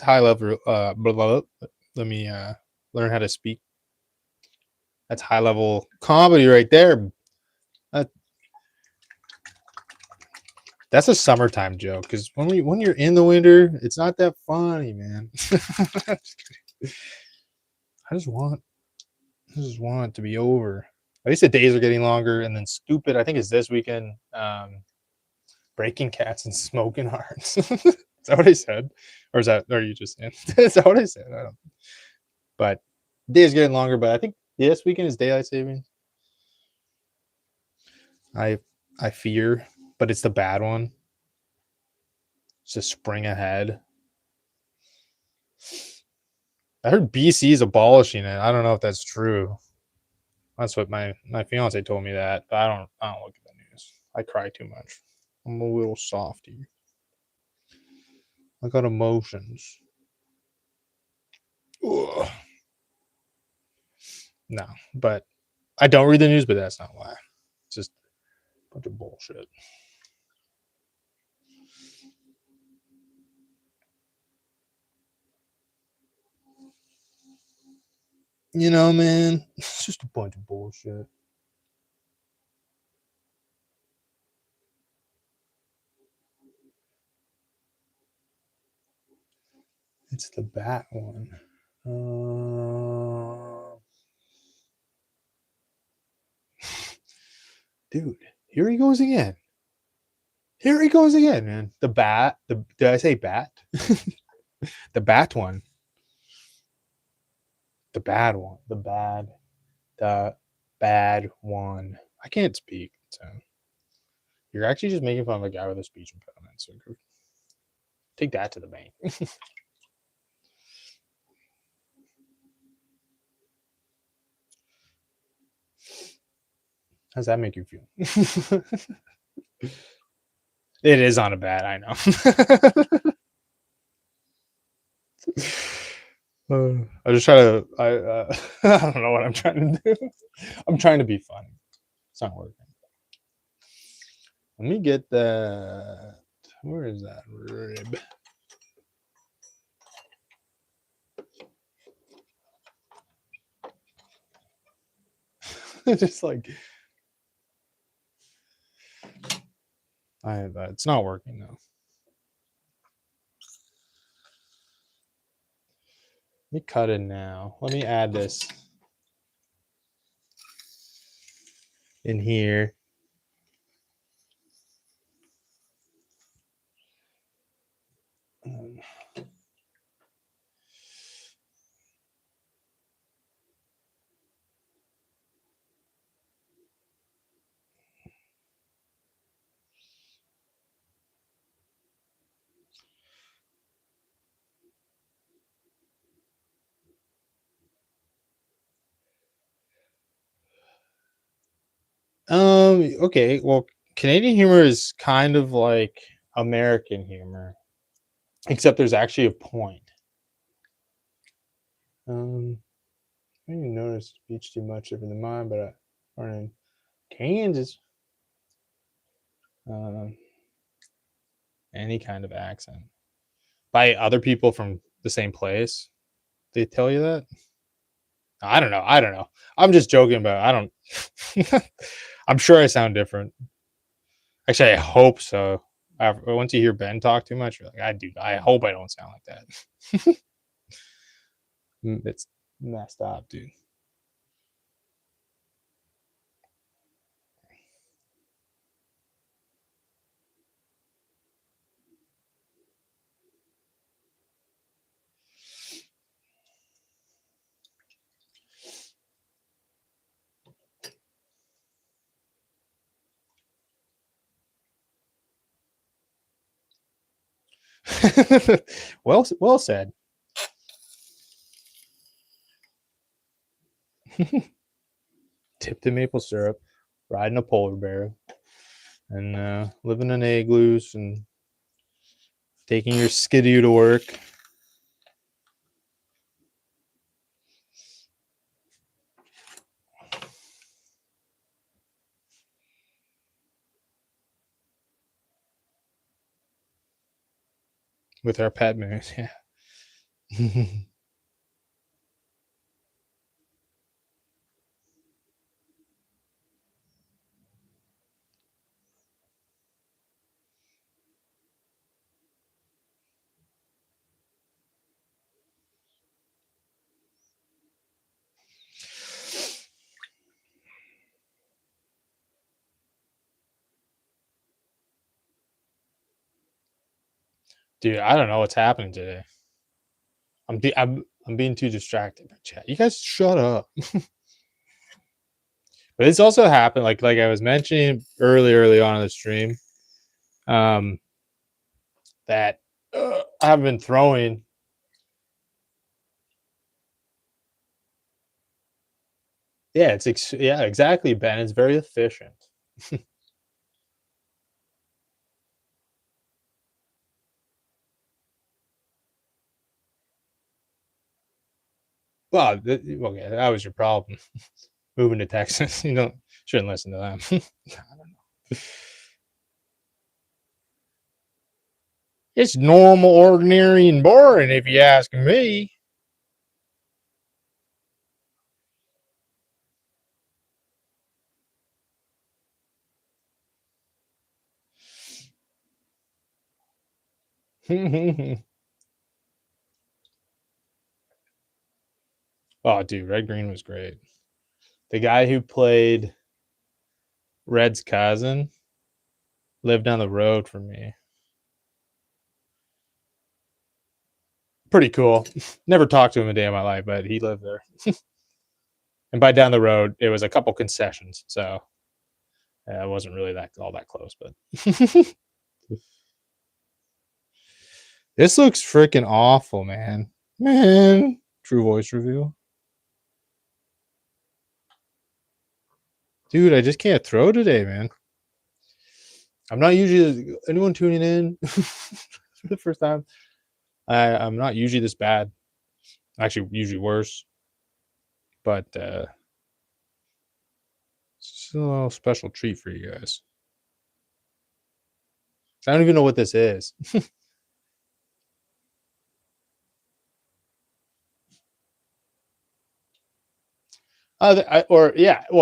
high level. Blah, blah, blah. Let me learn how to speak. That's high level comedy right there. That, that's a summertime joke because when you're in the winter, it's not that funny, man. I just want it to be over. At least the days are getting longer, and then stupid. I think it's this weekend. Breaking cats and smoking hearts. Is that what I said, or are you just saying? Is that what I said? I don't. But days getting longer. But I think this weekend is daylight saving. I fear, but it's the bad one. It's just spring ahead. I heard BC is abolishing it. I don't know if that's true. That's what my fiance told me that, but I don't look at the news. I cry too much. I'm a little softy. I got emotions. Ugh. No, but I don't read the news, but that's not why. It's just a bunch of bullshit. You know, man, it's just a bunch of bullshit. It's the bat one. Dude, here he goes again. Here he goes again, man. The bat. Did I say bat? The bat one. The bad one. The bad one. I can't speak. So you're actually just making fun of a guy with a speech impediment. So take that to the bank. How's that make you feel? It is on a bat, I know. I just try to. I don't know what I'm trying to do. I'm trying to be funny. It's not working. Let me get that. Where is that rib? Just like it's not working though. Let me cut it now. Let me add this in here. Okay. Well, Canadian humor is kind of like American humor, except there's actually a point. I didn't notice speech too much different than mine, but I in Kansas. Any kind of accent by other people from the same place. They tell you that. I don't know. I don't know. I'm just joking about. I don't. I'm sure I sound different. Actually, I hope so. Once you hear Ben talk too much, you're like, I hope I don't sound like that. It's messed up, dude. Well said. Tipped in maple syrup, riding a polar bear, and living in igloos and taking your skidoo to work. with our pet moose. Yeah. Dude, I don't know what's happening today. I'm being too distracted by chat. You guys shut up. But it's also happened, like I was mentioning early on in the stream, um, that I have been throwing. Yeah, yeah, exactly, Ben. It's very efficient. Well, okay, that was your problem. Moving to Texas, you shouldn't listen to them. I don't know. It's normal, ordinary, and boring, if you ask me. Oh, dude, Red Green was great. The guy who played Red's cousin lived down the road from me. Pretty cool. Never talked to him a day in my life, but he lived there. And by down the road, it was a couple concessions, so it wasn't really all that close. But this looks freaking awful, man. Man, true voice reveal, dude. I just can't throw today, man. I'm not usually anyone tuning in for the first time. I'm not usually this bad. Actually, usually worse. But it's a little special treat for you guys. I don't even know what this is. Well,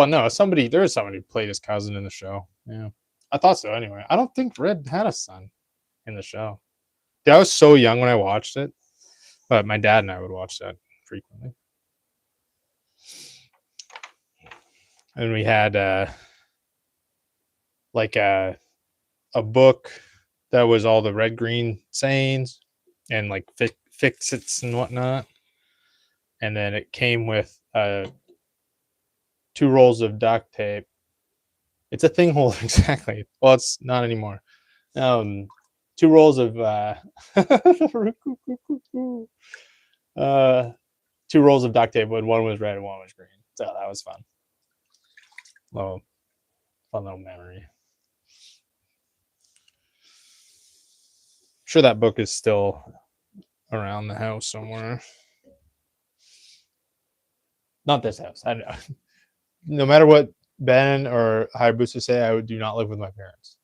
no, there is somebody who played his cousin in the show. Yeah, I thought so. Anyway, I don't think Red had a son in the show. Dude, I was so young when I watched it, but my dad and I would watch that frequently. And we had like a book that was all the red green sayings and like fix-its and whatnot. And then it came with 2 rolls of duct tape. It's a thing holder, exactly. Well, it's not anymore. 2 rolls of 2 rolls of duct tape, but one was red and one was green. So that was fun. Fun little memory. Sure, that book is still around the house somewhere. Not this house. I know. No matter what Ben or Hayabusa say, I do not live with my parents.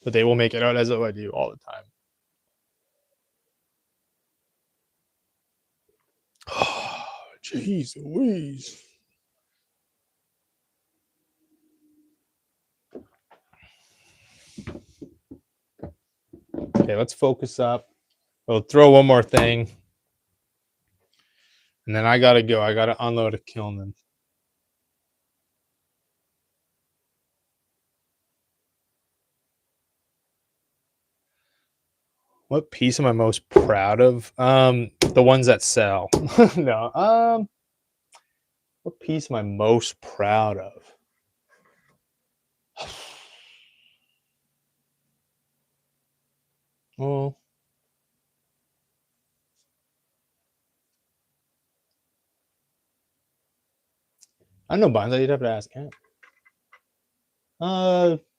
But they will make it out as though I do all the time. Oh, jeez Louise. Okay, let's focus up. We'll throw one more thing. And then I gotta go. I gotta unload a kiln. Then. What piece am I most proud of? The ones that sell. No. What piece am I most proud of? Well, I don't know, Bonds. You'd have to ask him.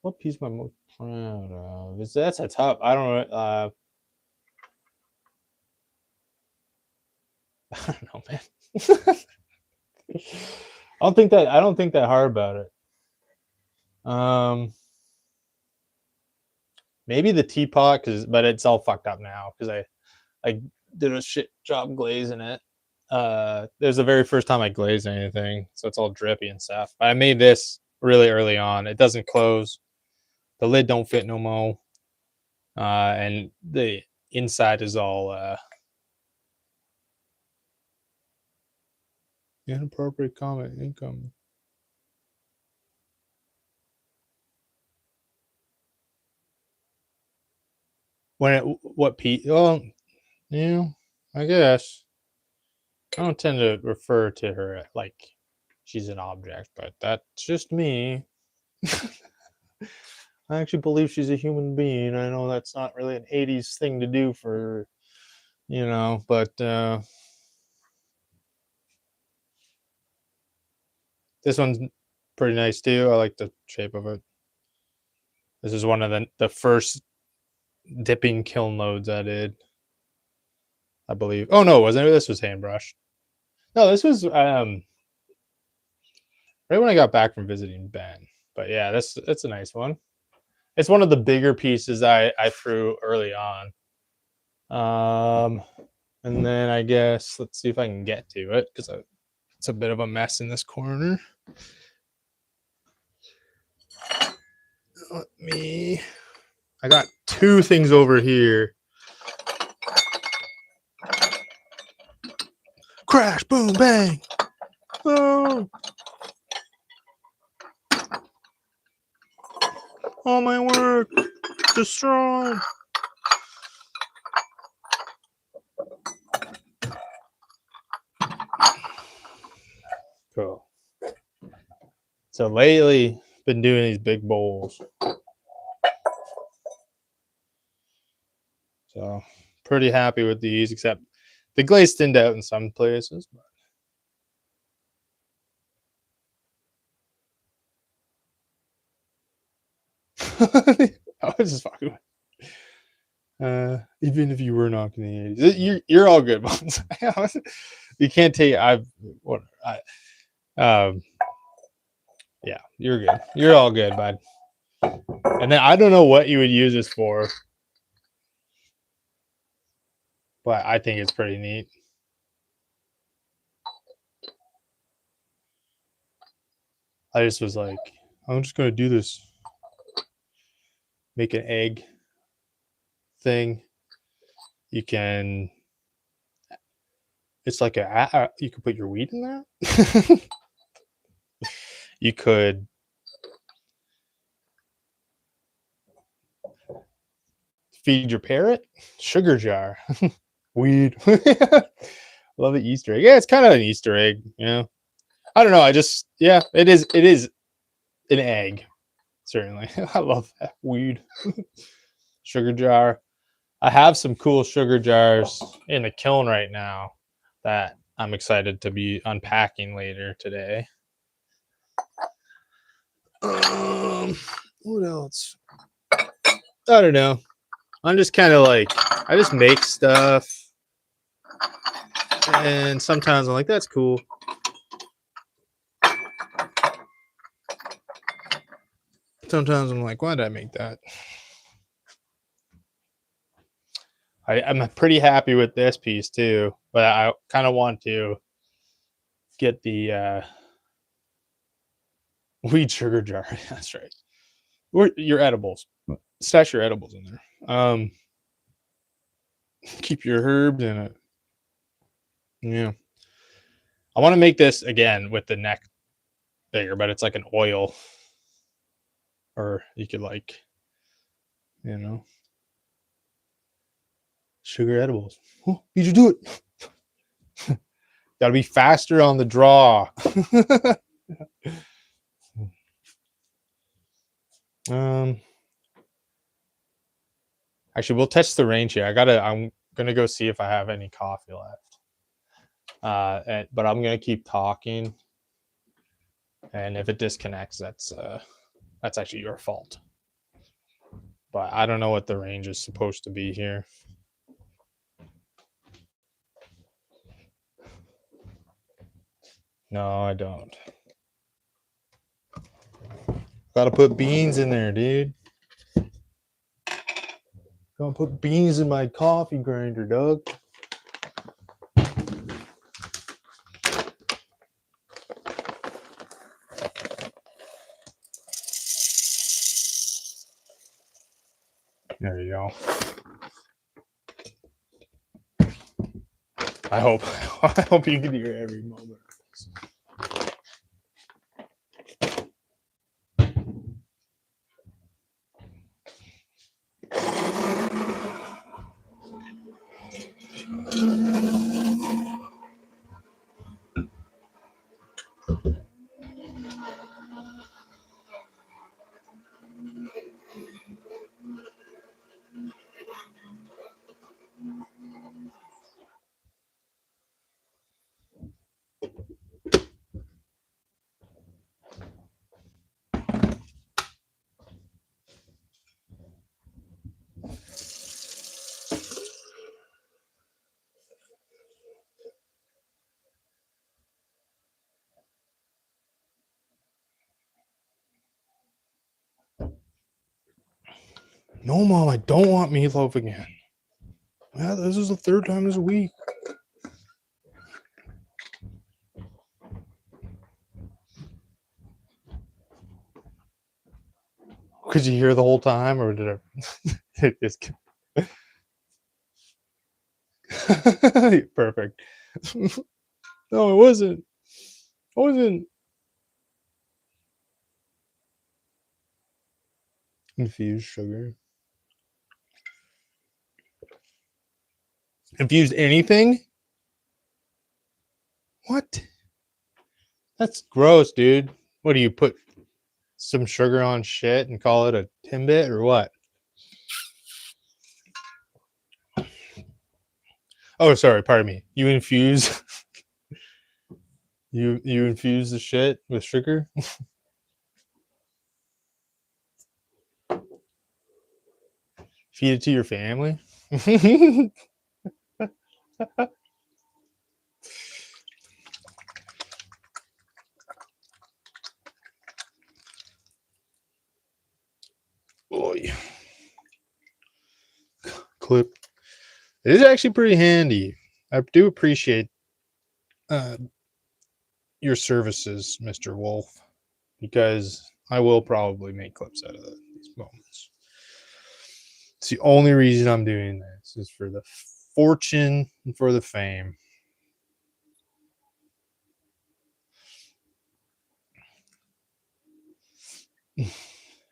What piece am I most proud of? That's a tough. I don't know. I don't know, man. I don't think that hard about it. Maybe the teapot, but it's all fucked up now because I did a shit job glazing it. It was the very first time I glazed anything, so it's all drippy and stuff. But I made this really early on. It doesn't close. The lid don't fit no more. And the inside is all inappropriate comment income. Oh, yeah, I guess. I don't tend to refer to her like she's an object, but that's just me. I actually believe she's a human being. I know that's not really an 80s thing to do for, but this one's pretty nice too. I like the shape of it. This is one of the first dipping kiln loads I did, I believe. Oh no, wasn't it? This was hand brushed. No, this was right when I got back from visiting Ben. But yeah, that's a nice one. It's one of the bigger pieces I threw early on. And then I guess let's see if I can get to it because it's a bit of a mess in this corner. I got two things over here. Crash, boom, bang. Oh. All my work destroyed. Cool. So lately, been doing these big bowls. So pretty happy with these, except the glaze thinned out in some places. I was just fucking with. Even if you were not in the 80s, you're all good ones. You can't take yeah, you're good. You're all good, bud. And then I don't know what you would use this for, but I think it's pretty neat. I just was like, I'm just gonna do this. Make an egg thing. You can. It's like you could put your wheat in there. You could feed your parrot. Sugar jar. Weed. Love the Easter egg. Yeah, it's kind of an Easter egg. Yeah. I don't know. It is an egg. Certainly. I love that. Weed. Sugar jar. I have some cool sugar jars in the kiln right now that I'm excited to be unpacking later today. What else? I don't know. I'm just kind of like, I just make stuff. And sometimes I'm like, that's cool. Sometimes I'm like, why did I make that? I'm pretty happy with this piece too, but I kind of want to get the weed sugar jar. That's right. Or your edibles. Stash your edibles in there. Keep your herbs in it. Yeah. I want to make this again with the neck bigger, but it's like an oil. Or you could like, sugar edibles. Oh, you should do it. Gotta be faster on the draw. Actually, we'll test the range here. I'm gonna go see if I have any coffee left. But I'm gonna keep talking, and if it disconnects, that's actually your fault. But I don't know what the range is supposed to be here. No, I don't. Gotta put beans in there, dude. Gonna put beans in my coffee grinder, Doug. There you go. I hope you can hear every moment. No, Mom, I don't want meatloaf again. Yeah, this is the third time this week. Could you hear the whole time, or did I? Just perfect. No, it wasn't. It wasn't. Infused sugar. Infused anything? What? That's gross, dude. What do you put some sugar on shit and call it a Timbit or what? Oh, sorry, pardon me. You infuse you infuse the shit with sugar? Feed it to your family? Boy. Clip. It is actually pretty handy. I do appreciate your services, Mr. Wolf, because I will probably make clips out of these moments. It's the only reason I'm doing this is for the fortune and for the fame.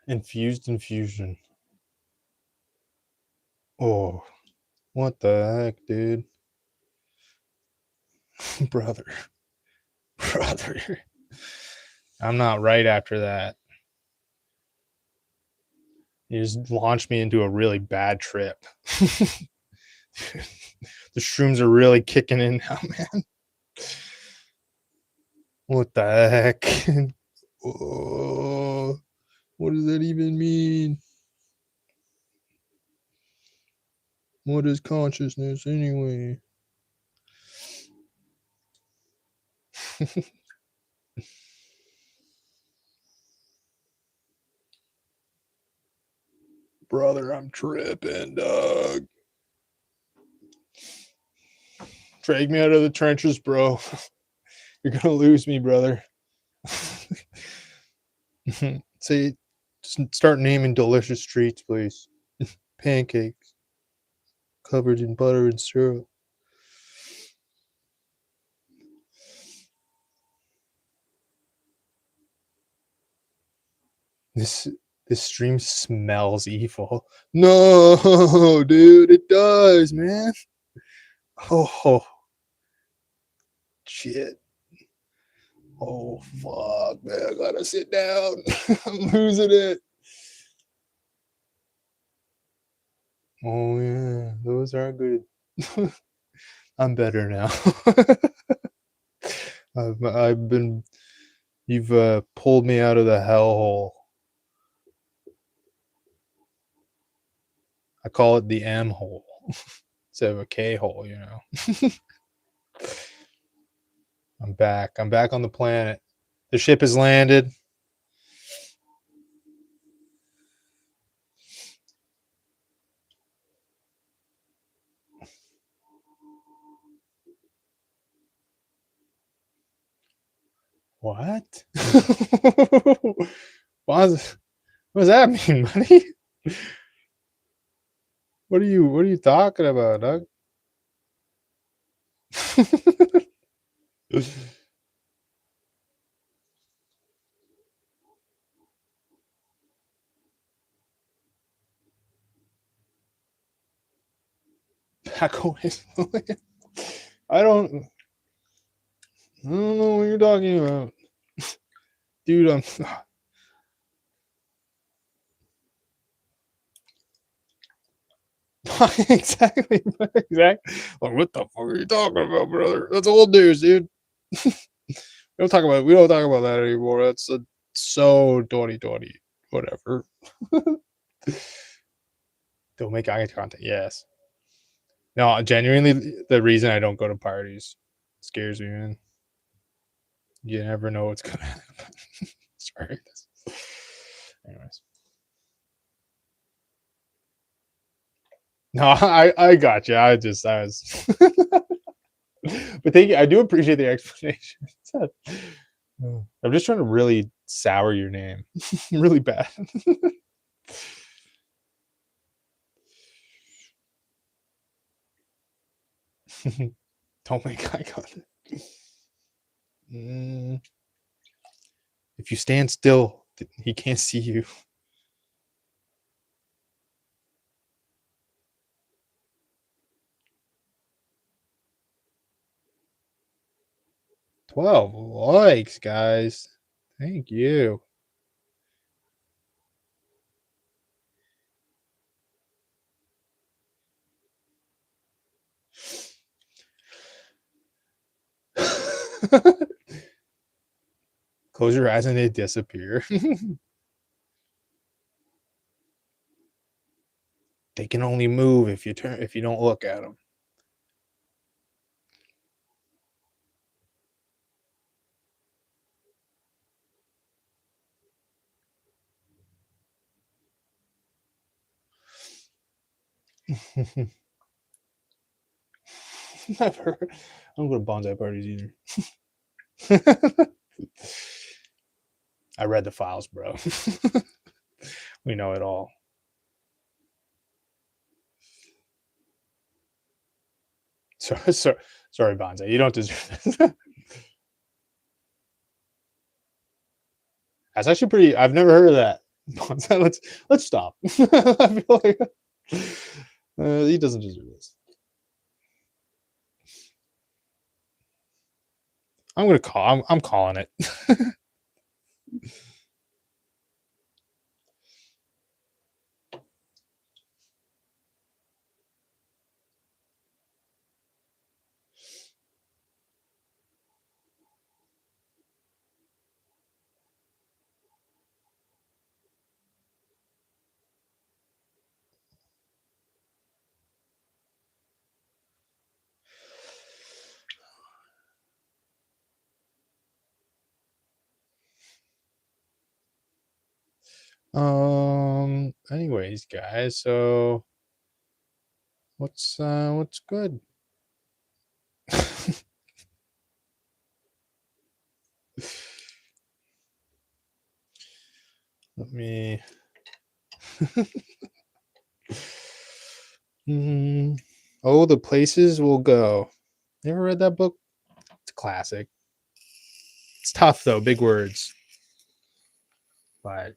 Infused infusion. Oh, what the heck, dude? Brother. I'm not right after that. You just launched me into a really bad trip. The shrooms are really kicking in now, man. What the heck? Oh, what does that even mean? What is consciousness anyway? Brother, I'm tripping, dog. Drag me out of the trenches, bro. You're gonna lose me, brother. Say, just start naming delicious treats, please. Pancakes covered in butter and syrup. This stream smells evil. No, dude, it does, man. Oh, shit. Oh, fuck, man. I gotta sit down. I'm losing it. Oh, yeah. Those are good. I'm better now. You've pulled me out of the hellhole. I call it the M hole instead of a K hole, you know. I'm back. I'm back on the planet. The ship has landed. What? What does that mean, buddy? What are you talking about, Doug? Back away. I don't I don't know what you're talking about. Dude, I'm exactly. Exactly. Like, what the fuck are you talking about, brother? That's old news, dude. We don't talk about that anymore. That's so 2020. Whatever. Don't make eye contact. Yes. No, genuinely, the reason I don't go to parties scares me, man. You never know what's gonna happen. Sorry. Anyways. No, I got you. I was but thank you. I do appreciate the explanation. I'm just trying to really sour your name. Really bad. Don't make eye contact. Mm, if you stand still, he can't see you. 12 likes, guys. Thank you. Close your eyes and they disappear. They can only move if you don't look at them. Never. I don't go to bonsai parties either. I read the files, bro. We know it all. Sorry, bonsai. You don't deserve this. That's actually pretty. I've never heard of that. Bonsai. Let's stop. I feel like he doesn't deserve this. I'm gonna call. I'm calling it. Anyways, guys. So what's good? Let me. Oh, the places we'll go. You ever read that book? It's a classic. It's tough though, big words, but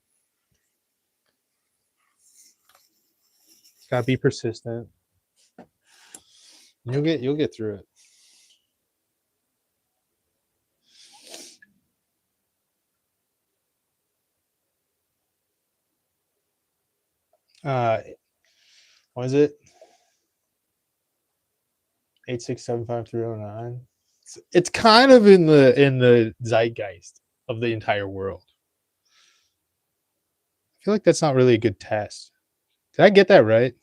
it's gotta be persistent. You'll get through it. Uh, what is it? 8675309. It's kind of in the zeitgeist of the entire world. I feel like that's not really a good test. Did I get that right?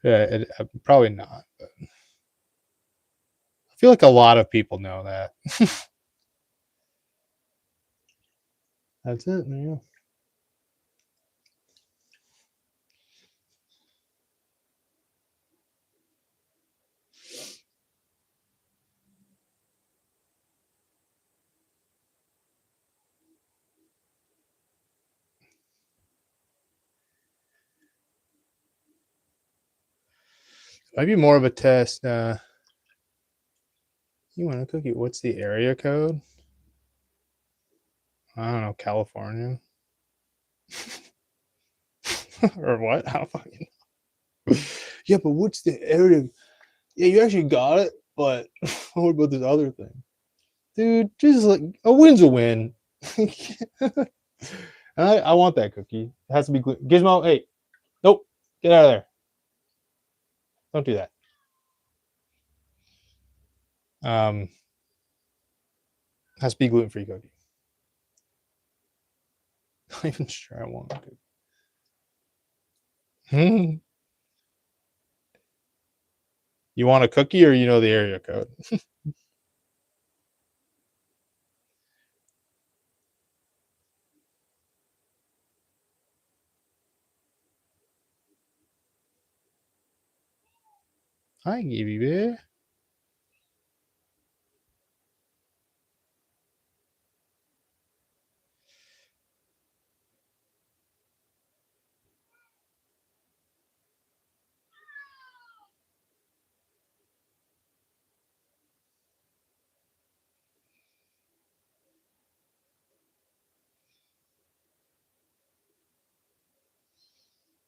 Yeah, probably not. But I feel like a lot of people know that. That's it. Yeah. Might be more of a test. You want a cookie? What's the area code? I don't know, California or what? I don't fucking know. Yeah, but what's the area? Yeah, you actually got it, but what about this other thing, dude? Just like a win's a win. And I want that cookie. It has to be Gizmo. Hey, nope, get out of there. Don't do that. Has to be gluten-free cookie. Not even sure I want it. You want a cookie or you know the area code? I give you beer.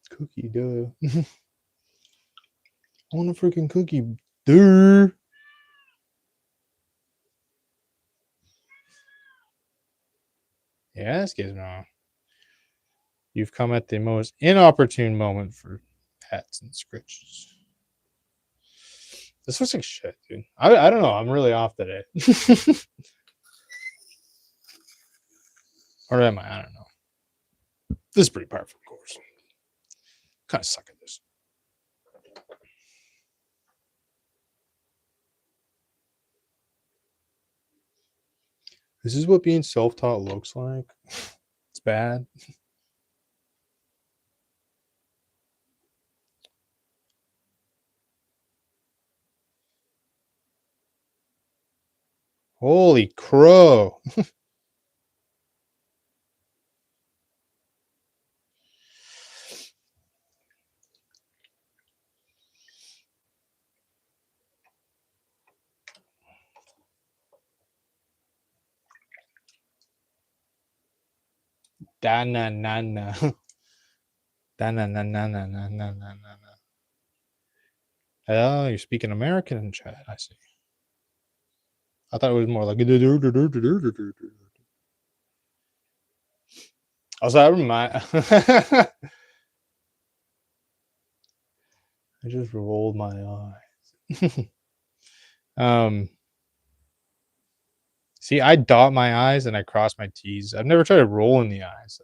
Cookie, duh. I want a freaking cookie, duh. Yeah, this Gizmo. You've come at the most inopportune moment for hats and scritches. This looks like shit, dude. I don't know. I'm really off today. Or am I? I don't know. This is pretty powerful, of course. Kind of suck at this. This is what being self-taught looks like. It's bad. Holy crow. Da na na na. Da na na na na na na na na. Oh, you're speaking American in chat. I see. I thought it was more like. Also, I remind. I just rolled my eyes. See, I dot my eyes and I cross my T's. I've never tried to roll in the eyes, so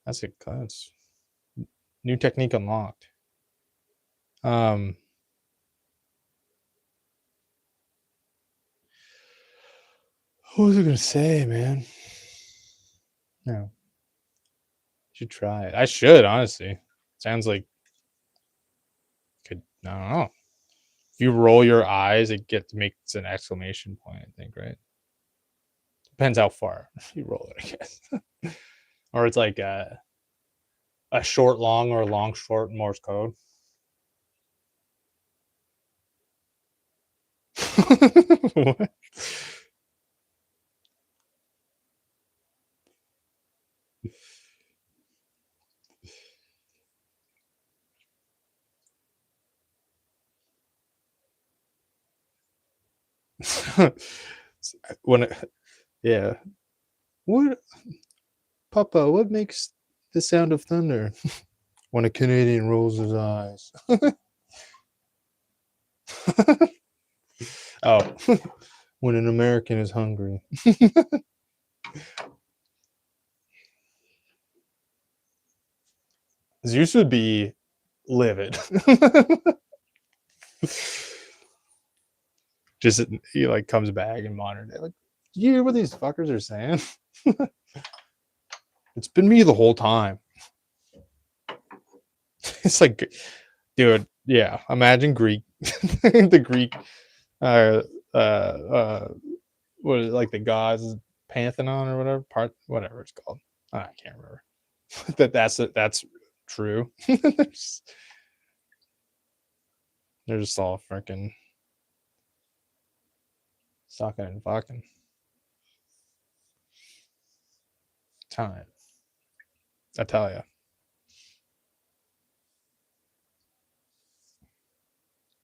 that's a that's new technique unlocked. Um, what was I gonna say, man? No, should try it. I should honestly. Sounds like could. I don't know. If you roll your eyes, it makes an exclamation point. I think, right? Depends how far you roll it, I guess. Or it's like a short long or a long short Morse code. What? When yeah. What, Papa, what makes the sound of thunder? When a Canadian rolls his eyes. Oh, when an American is hungry. Zeus would be livid. Just he like comes back in modern day. Like, you hear what these fuckers are saying? It's been me the whole time. It's like, dude, yeah. Imagine Greek, the Greek, uh, uh, what is it, like the gods pantheon or whatever whatever it's called. I can't remember. That's true. They're just all freaking sucking and fucking. Time. I tell you.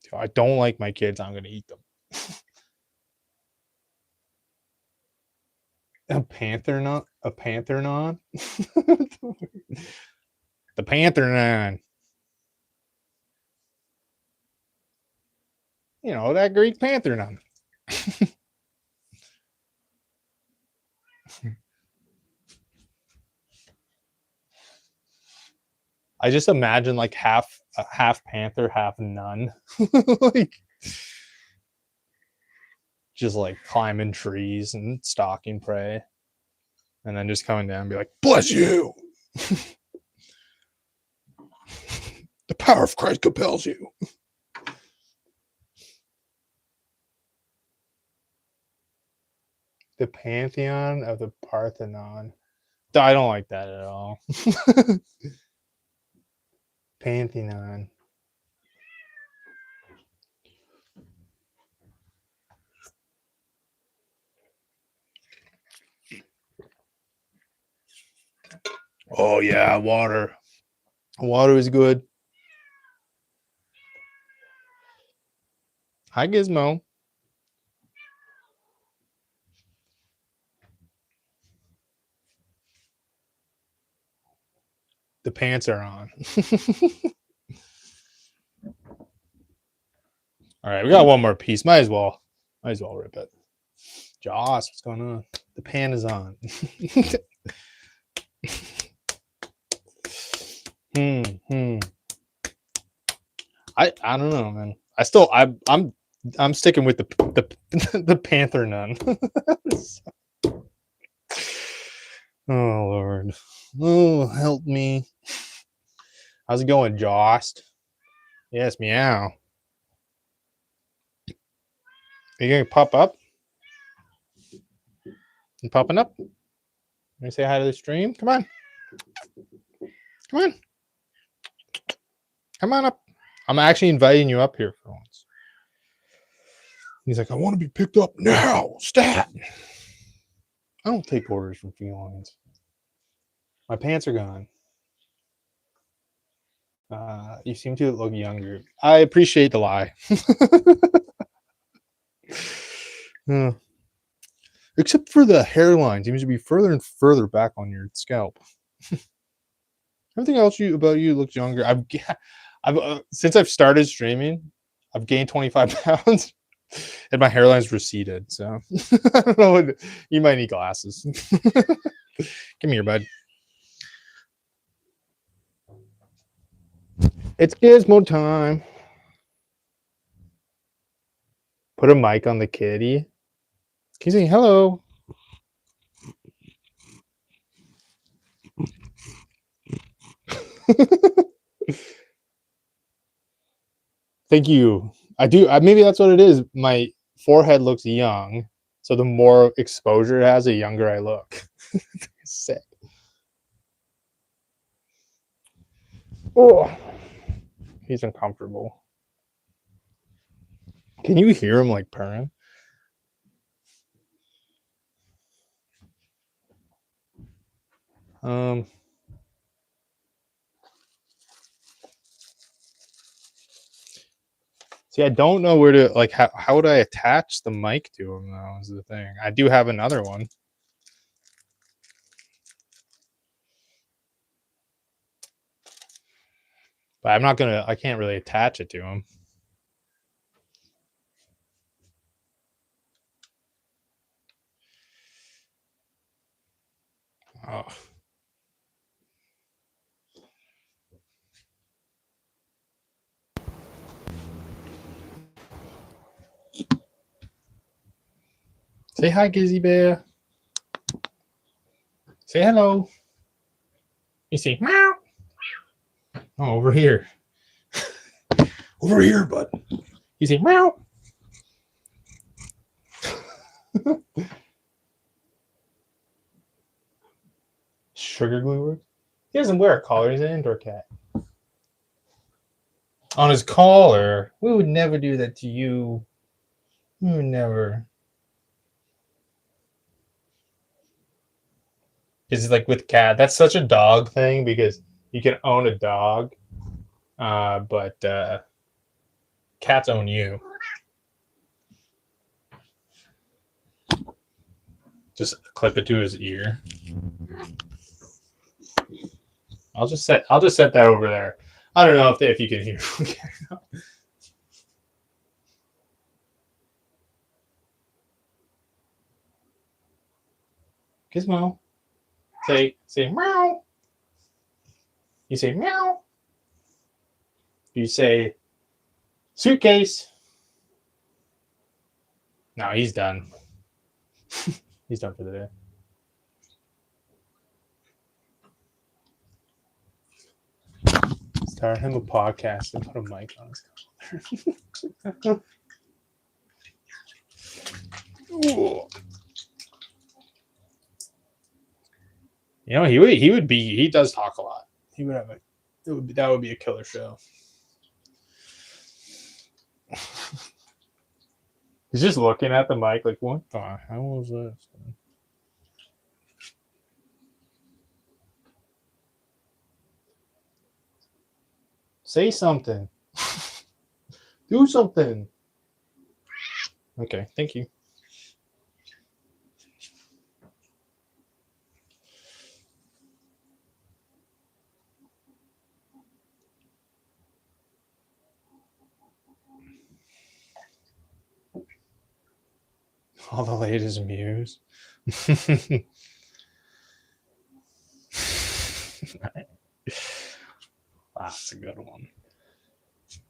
If I don't like my kids, I'm going to eat them. A panther not? A panther non? The panther non. You know, that Greek panther non. I just imagine like half panther, half nun. Like just like climbing trees and stalking prey. And then just coming down and be like, bless you. The power of Christ compels you. The pantheon of the Parthenon. I don't like that at all. Pantheon. Oh yeah, water. Water is good. Hi Gizmo. The pants are on. All right, we got one more piece. Might as well rip it. Joss, what's going on? The pan is on. I don't know, man. I'm sticking with the panther nun. Oh Lord. Oh, help me. How's it going, Jost? Yes, meow. Are you gonna pop up? You popping up? Let me say hi to the stream. Come on. Come on. Come on up. I'm actually inviting you up here for once. He's like, I want to be picked up now. Stat. I don't take orders from felines. My pants are gone. You seem to look younger. I appreciate the lie. Except for the hairline seems to be further and further back on your scalp. Everything else about you looks younger. I've since I've started streaming, I've gained 25 pounds, and my hairline's receded. So I don't know. You might need glasses. Come here, bud. It's Gizmo time. Put a mic on the kitty. He's saying hello. Thank you. I do. Maybe that's what it is. My forehead looks young, so the more exposure it has, the younger I look. Sick. Oh, he's uncomfortable. Can you hear him like purring? See, I don't know where to like. How would I attach the mic to him? Though is the thing. I do have another one, but I'm not gonna. I can't really attach it to him. Oh. Say hi, Gizzy Bear. Say hello. You see, meow. Oh, over here. Over here, bud. You see, meow. Sugar glue works. He doesn't wear a collar. He's an indoor cat. On his collar. We would never do that to you. We would never. Because like with cat, that's such a dog thing because you can own a dog, but cats own you. Just clip it to his ear. I'll just set that over there. I don't know if you can hear. Gizmo, say meow. You say meow. You say suitcase. No, he's done. He's done for the day. Start him a podcast and put a mic on his collar. You know, he does talk a lot. He would have that would be a killer show. He's just looking at the mic like, what the hell was this? Say something. Do something. Okay, thank you. All the latest news. That's a good one.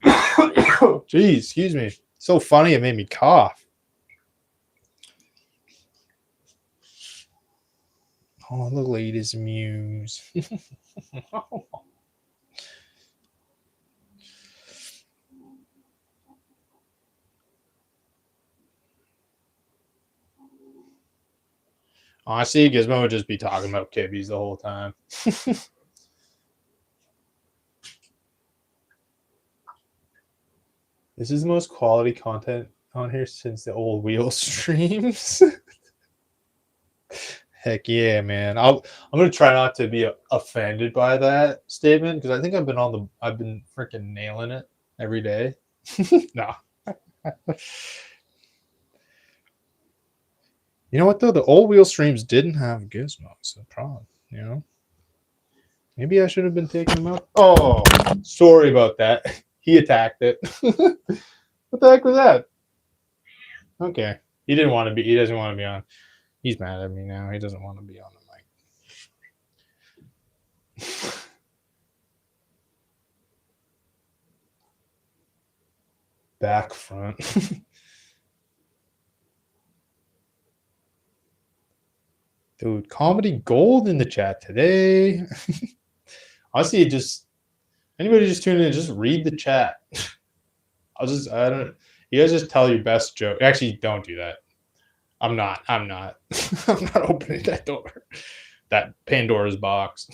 Jeez, excuse me. So funny it made me cough. All the latest news. Honestly, Gizmo would just be talking about kibbies the whole time. This is the most quality content on here since the old wheel streams. Heck yeah, man! I'm gonna try not to be offended by that statement because I think I've been freaking nailing it every day. No. You know what though? The old wheel streams didn't have gizmos. The problem, you know. Maybe I should have been taking them out. Oh, sorry about that. He attacked it. What the heck was that? Okay, he didn't want to be. He doesn't want to be on. He's mad at me now. He doesn't want to be on the mic. Back front. Dude, comedy gold in the chat today. Honestly, just anybody just tune in, just read the chat. I don't. You guys just tell your best joke. Actually, don't do that. I'm not. I'm not opening that door. That Pandora's box.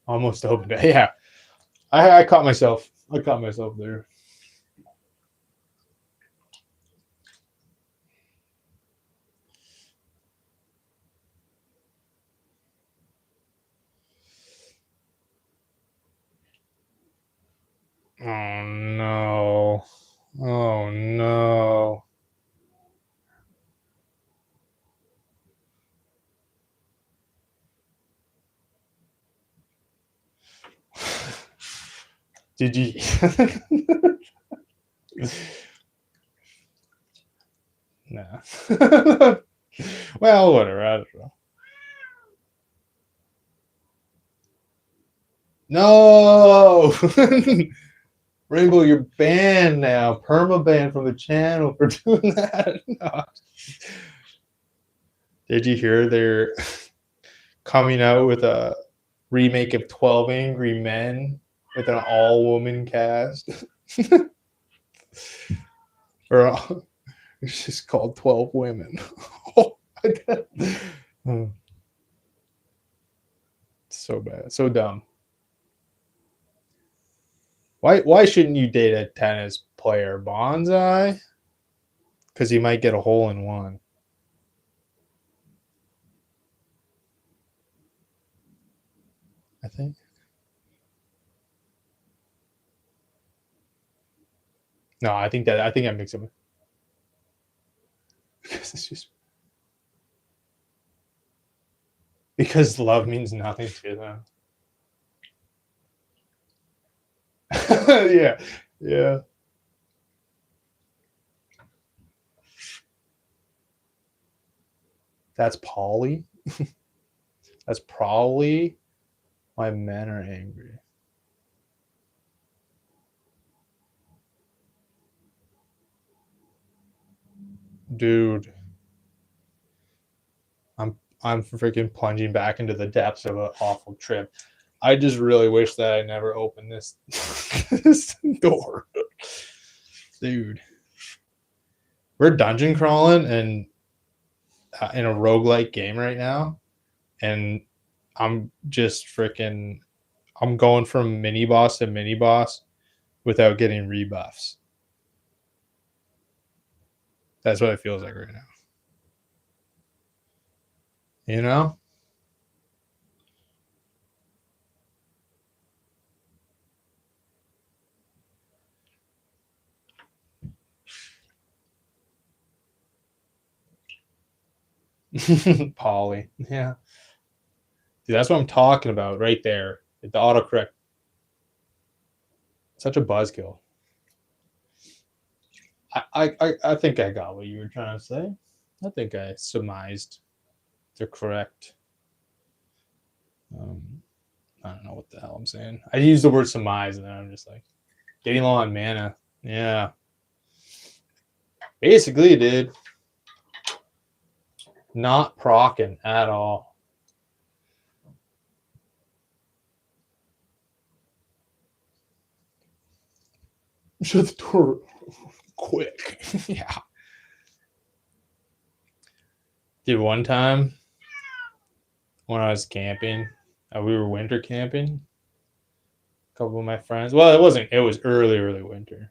Almost opened it. Yeah. I caught myself. I caught myself there. Oh no. Oh no. Did you? Nah. Well, whatever. I don't know. No. Rainbow, you're banned now. Perma banned from the channel for doing that. No. Did you hear they're coming out with a remake of 12 Angry Men with an all-woman cast. Or it's just called 12 Women. Oh my God. So bad. So dumb. Why shouldn't you date a tennis player? Bonsai? Because you might get a hole in one. I think. No, I think I mix them because it's just because love means nothing to them. Yeah, yeah. That's Polly. That's probably why men are angry. Dude, I'm freaking plunging back into the depths of an awful trip. I just really wish that I never opened this this door. Dude. We're dungeon crawling and in a roguelike game right now, and I'm just freaking I'm going from mini boss to mini boss without getting rebuffs. That's what it feels like right now. You know? Polly. Yeah. Dude, that's what I'm talking about right there. The autocorrect. Such a buzzkill. I think I got what you were trying to say. I think I surmised the correct. Um, I don't know what the hell I'm saying. I use the word surmise, and then I'm just like getting low on mana. Yeah, basically, dude, not procking at all. Shut the door quick. Yeah. Dude, one time when I was camping, we were winter camping. A couple of my friends. Well, it wasn't. It was early winter.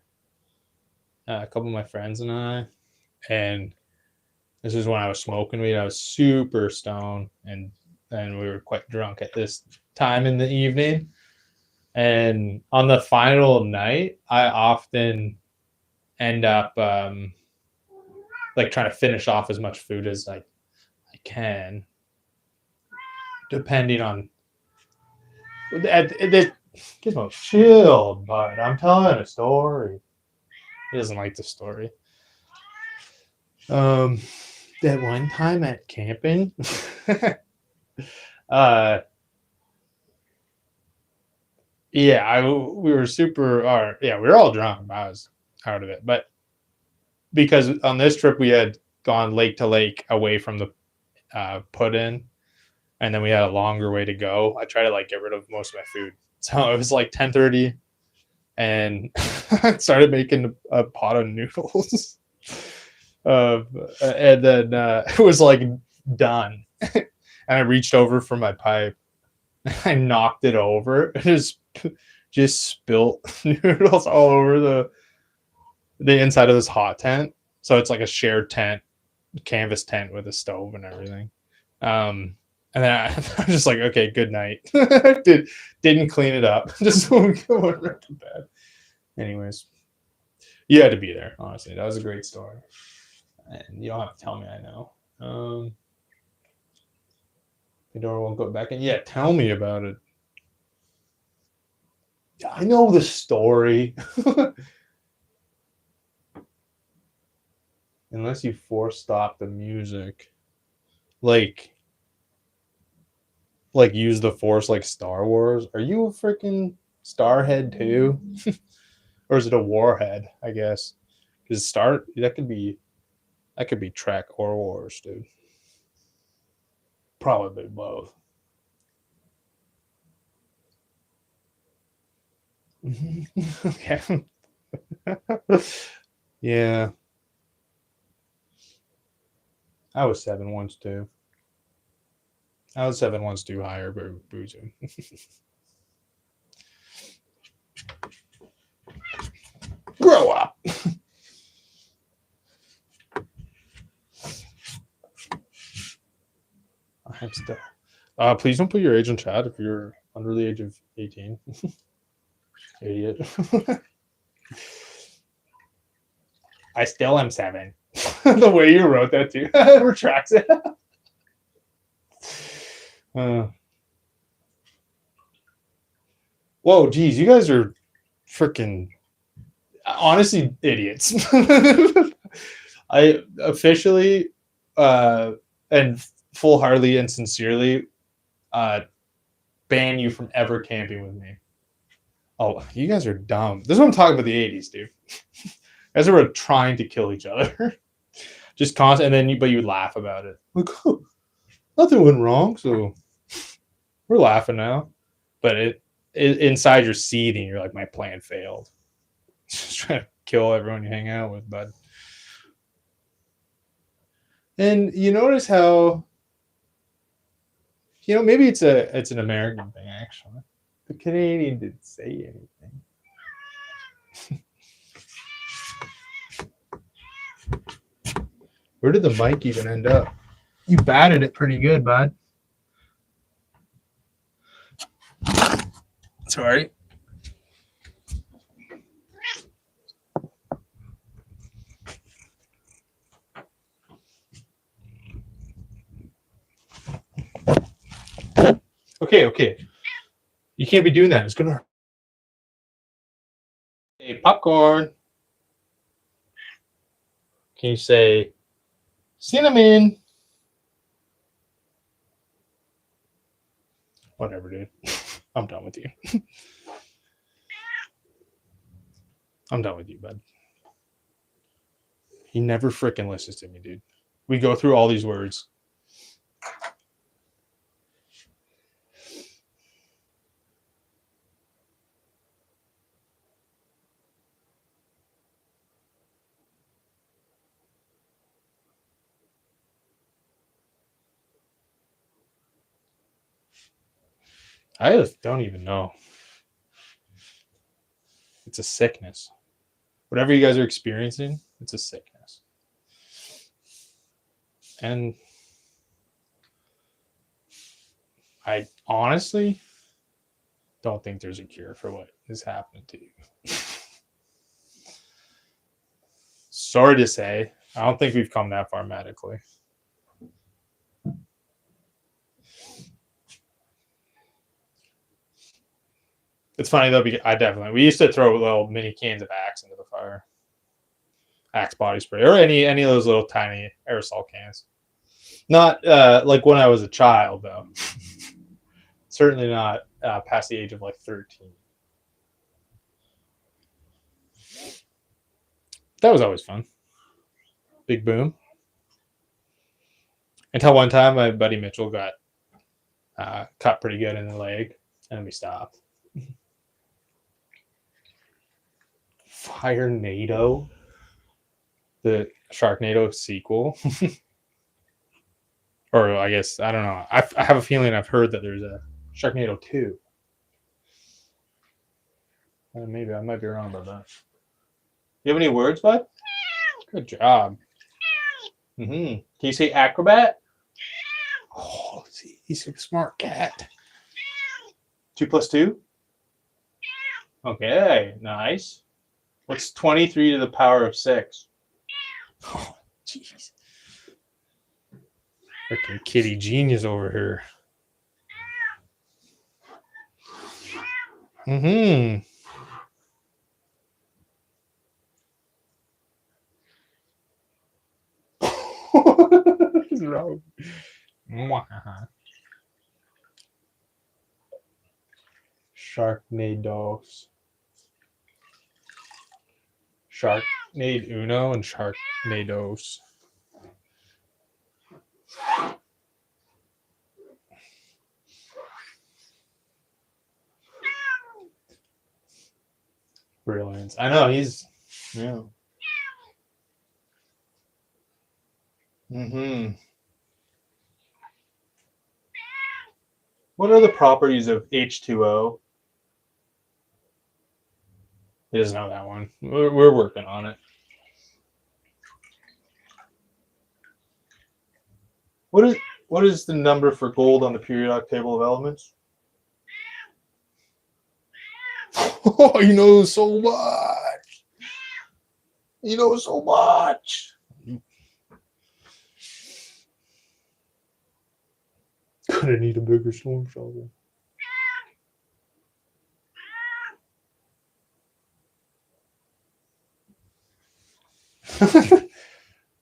A couple of my friends and I, and this is when I was smoking weed. I was super stoned, and we were quite drunk at this time in the evening. And on the final night, I often end up like trying to finish off as much food as I can, depending on. Gizmo, chill, bud. I'm telling a story. He doesn't like the story. Um, that one time at camping, yeah, we were super. Yeah, we were all drunk. I was out of it, but because on this trip we had gone lake to lake away from the put in, and then we had a longer way to go. I tried to like get rid of most of my food, so it was like 10:30, and I started making a pot of noodles. And then it was like done, and I reached over for my pipe. I knocked it over. It just spilt noodles all over the inside of this hot tent. So it's like a shared tent, canvas tent with a stove and everything. And then I'm just like, okay, good night. Didn't clean it up. Just went right to bed. Anyways, you had to be there. Honestly, that was a great story, and you don't have to tell me. I know. The door won't go back in. Yeah, tell me about it. I know the story. Unless you force stop the music, like use the force like Star Wars. Are you a freaking Starhead too, or is it a Warhead? I guess because that could be Trek or Wars, dude. Probably both. Okay. Yeah. I was 7 once too. I was 7 once too higher, but boozing. Grow up. I'm still. Please don't put your age in chat if you're under the age of 18. Idiot. I still am 7. The way you wrote that too retracts it. Whoa, geez, you guys are freaking honestly idiots. I officially and full-heartedly and sincerely ban you from ever camping with me. Oh, you guys are dumb. This is what I'm talking about the 80s, dude. As we were trying to kill each other. Just constant, and then but you would laugh about it. Like, oh, nothing went wrong, so we're laughing now. But it inside you're seething. You're like, my plan failed. Just trying to kill everyone you hang out with, bud. And you notice how, maybe it's an American thing actually. The Canadian didn't say anything. Where did the mic even end up? You batted it pretty good, bud. Sorry. Okay. You can't be doing that. It's gonna hurt. Hey, popcorn. Can you say cinnamon? Whatever, dude. I'm done with you. I'm done with you, bud. He never freaking listens to me, dude. We go through all these words. I just don't even know. It's a sickness. Whatever you guys are experiencing, it's a sickness. And I honestly don't think there's a cure for what is happening to you. Sorry to say, I don't think we've come that far medically. It's funny though, because we used to throw little mini cans of Axe into the fire. Axe body spray, or any of those little tiny aerosol cans. Not like when I was a child, though. Certainly not past the age of like 13. That was always fun. Big boom. Until one time, my buddy Mitchell got cut pretty good in the leg, and we stopped. Firenado, the Sharknado sequel. Or I guess, I don't know. I have a feeling I've heard that there's a Sharknado 2. Maybe I might be wrong about that. You have any words, bud? Good job. Mm-hmm. Can you say acrobat? Oh, he's a smart cat. 2 plus 2? Okay, nice. What's 23 to the power of 6? Oh, jeez. Freaking kitty genius over here. Mm-hmm. What is wrong? Sharknados. Sharknado Uno and Sharknados. Brilliant. I know he's yeah. Mm-hmm. What are the properties of H2O? He doesn't know that one. We're working on it. What is the number for gold on the periodic table of elements? Oh, you know so much. You know so much. Gonna need a bigger storm shelter.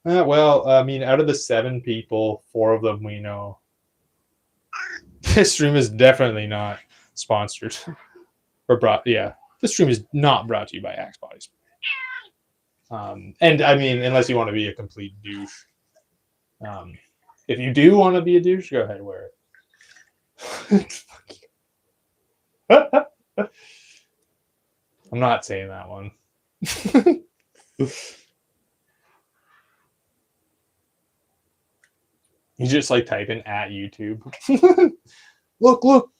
Well, I mean, out of the 7 people, 4 of them we know. This stream is definitely not sponsored or brought. Yeah, this stream is not brought to you by Axe Body Spray. And I mean, unless you want to be a complete douche. If you do want to be a douche, go ahead and wear it. I'm not saying that one. You just like typing at YouTube. Look.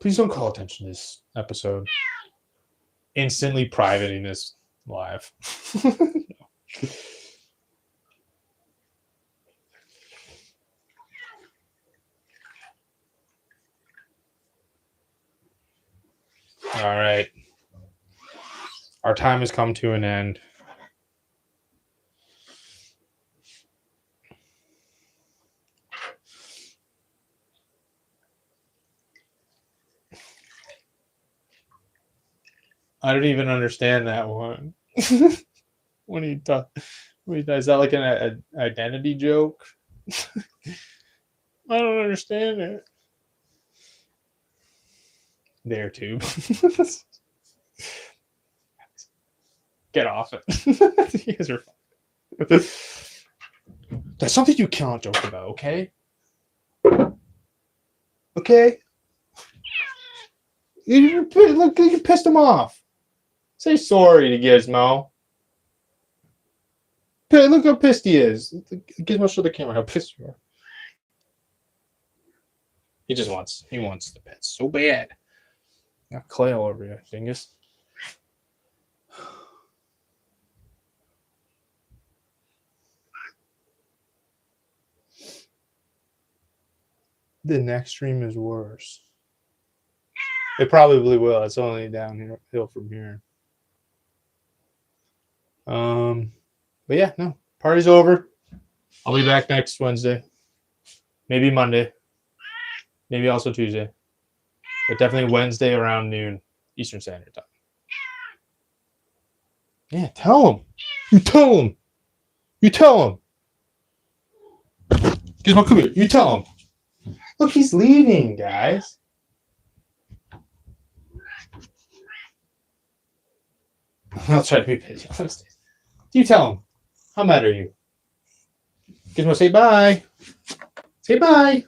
Please don't call attention to this episode. Instantly privating this live. All right. Our time has come to an end. I don't even understand that one. When you talk, is that like an identity joke? I don't understand it. There, tube. Get off it. You guys are fine. That's something you cannot joke about, okay? Okay? You pissed him off. Say sorry to Gizmo. Look how pissed he is. Gizmo, show the camera how pissed you are. He wants the pets so bad. Got clay all over you, dingus. The next stream is worse. It probably will. It's only downhill from here. But yeah, no. Party's over. I'll be back next Wednesday. Maybe Monday. Maybe also Tuesday. But definitely Wednesday around noon Eastern Standard Time. Yeah, tell him. You tell him. You tell him. Gizmo, come here. You tell him. Look, he's leaving, guys. I'll try to be busy. You tell him. How mad are you? Gizmo, say bye. Say bye.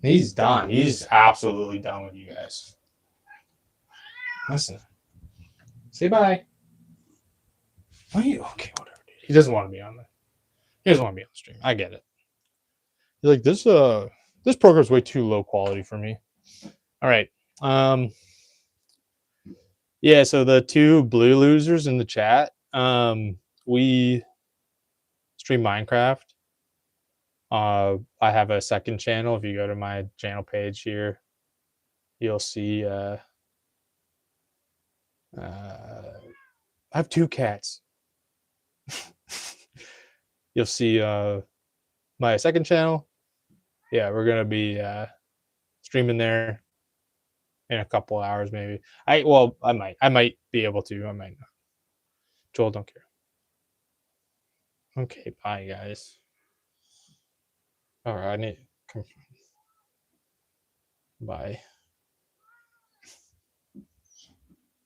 He's done. He's absolutely done with you guys. Listen. Say bye. Why are you okay? Whatever, dude. He doesn't want to be on there. He doesn't want to be on the stream. I get it. He's like, this program's way too low quality for me. All right. Yeah, so the 2 blue losers in the chat, we stream Minecraft. I have a second channel. If you go to my channel page here, you'll see I have 2 cats. You'll see my second channel. Yeah, we're gonna be streaming there in a couple hours, maybe. I might be able to. I might not. Joel, don't care. Okay, bye, guys. All right, bye.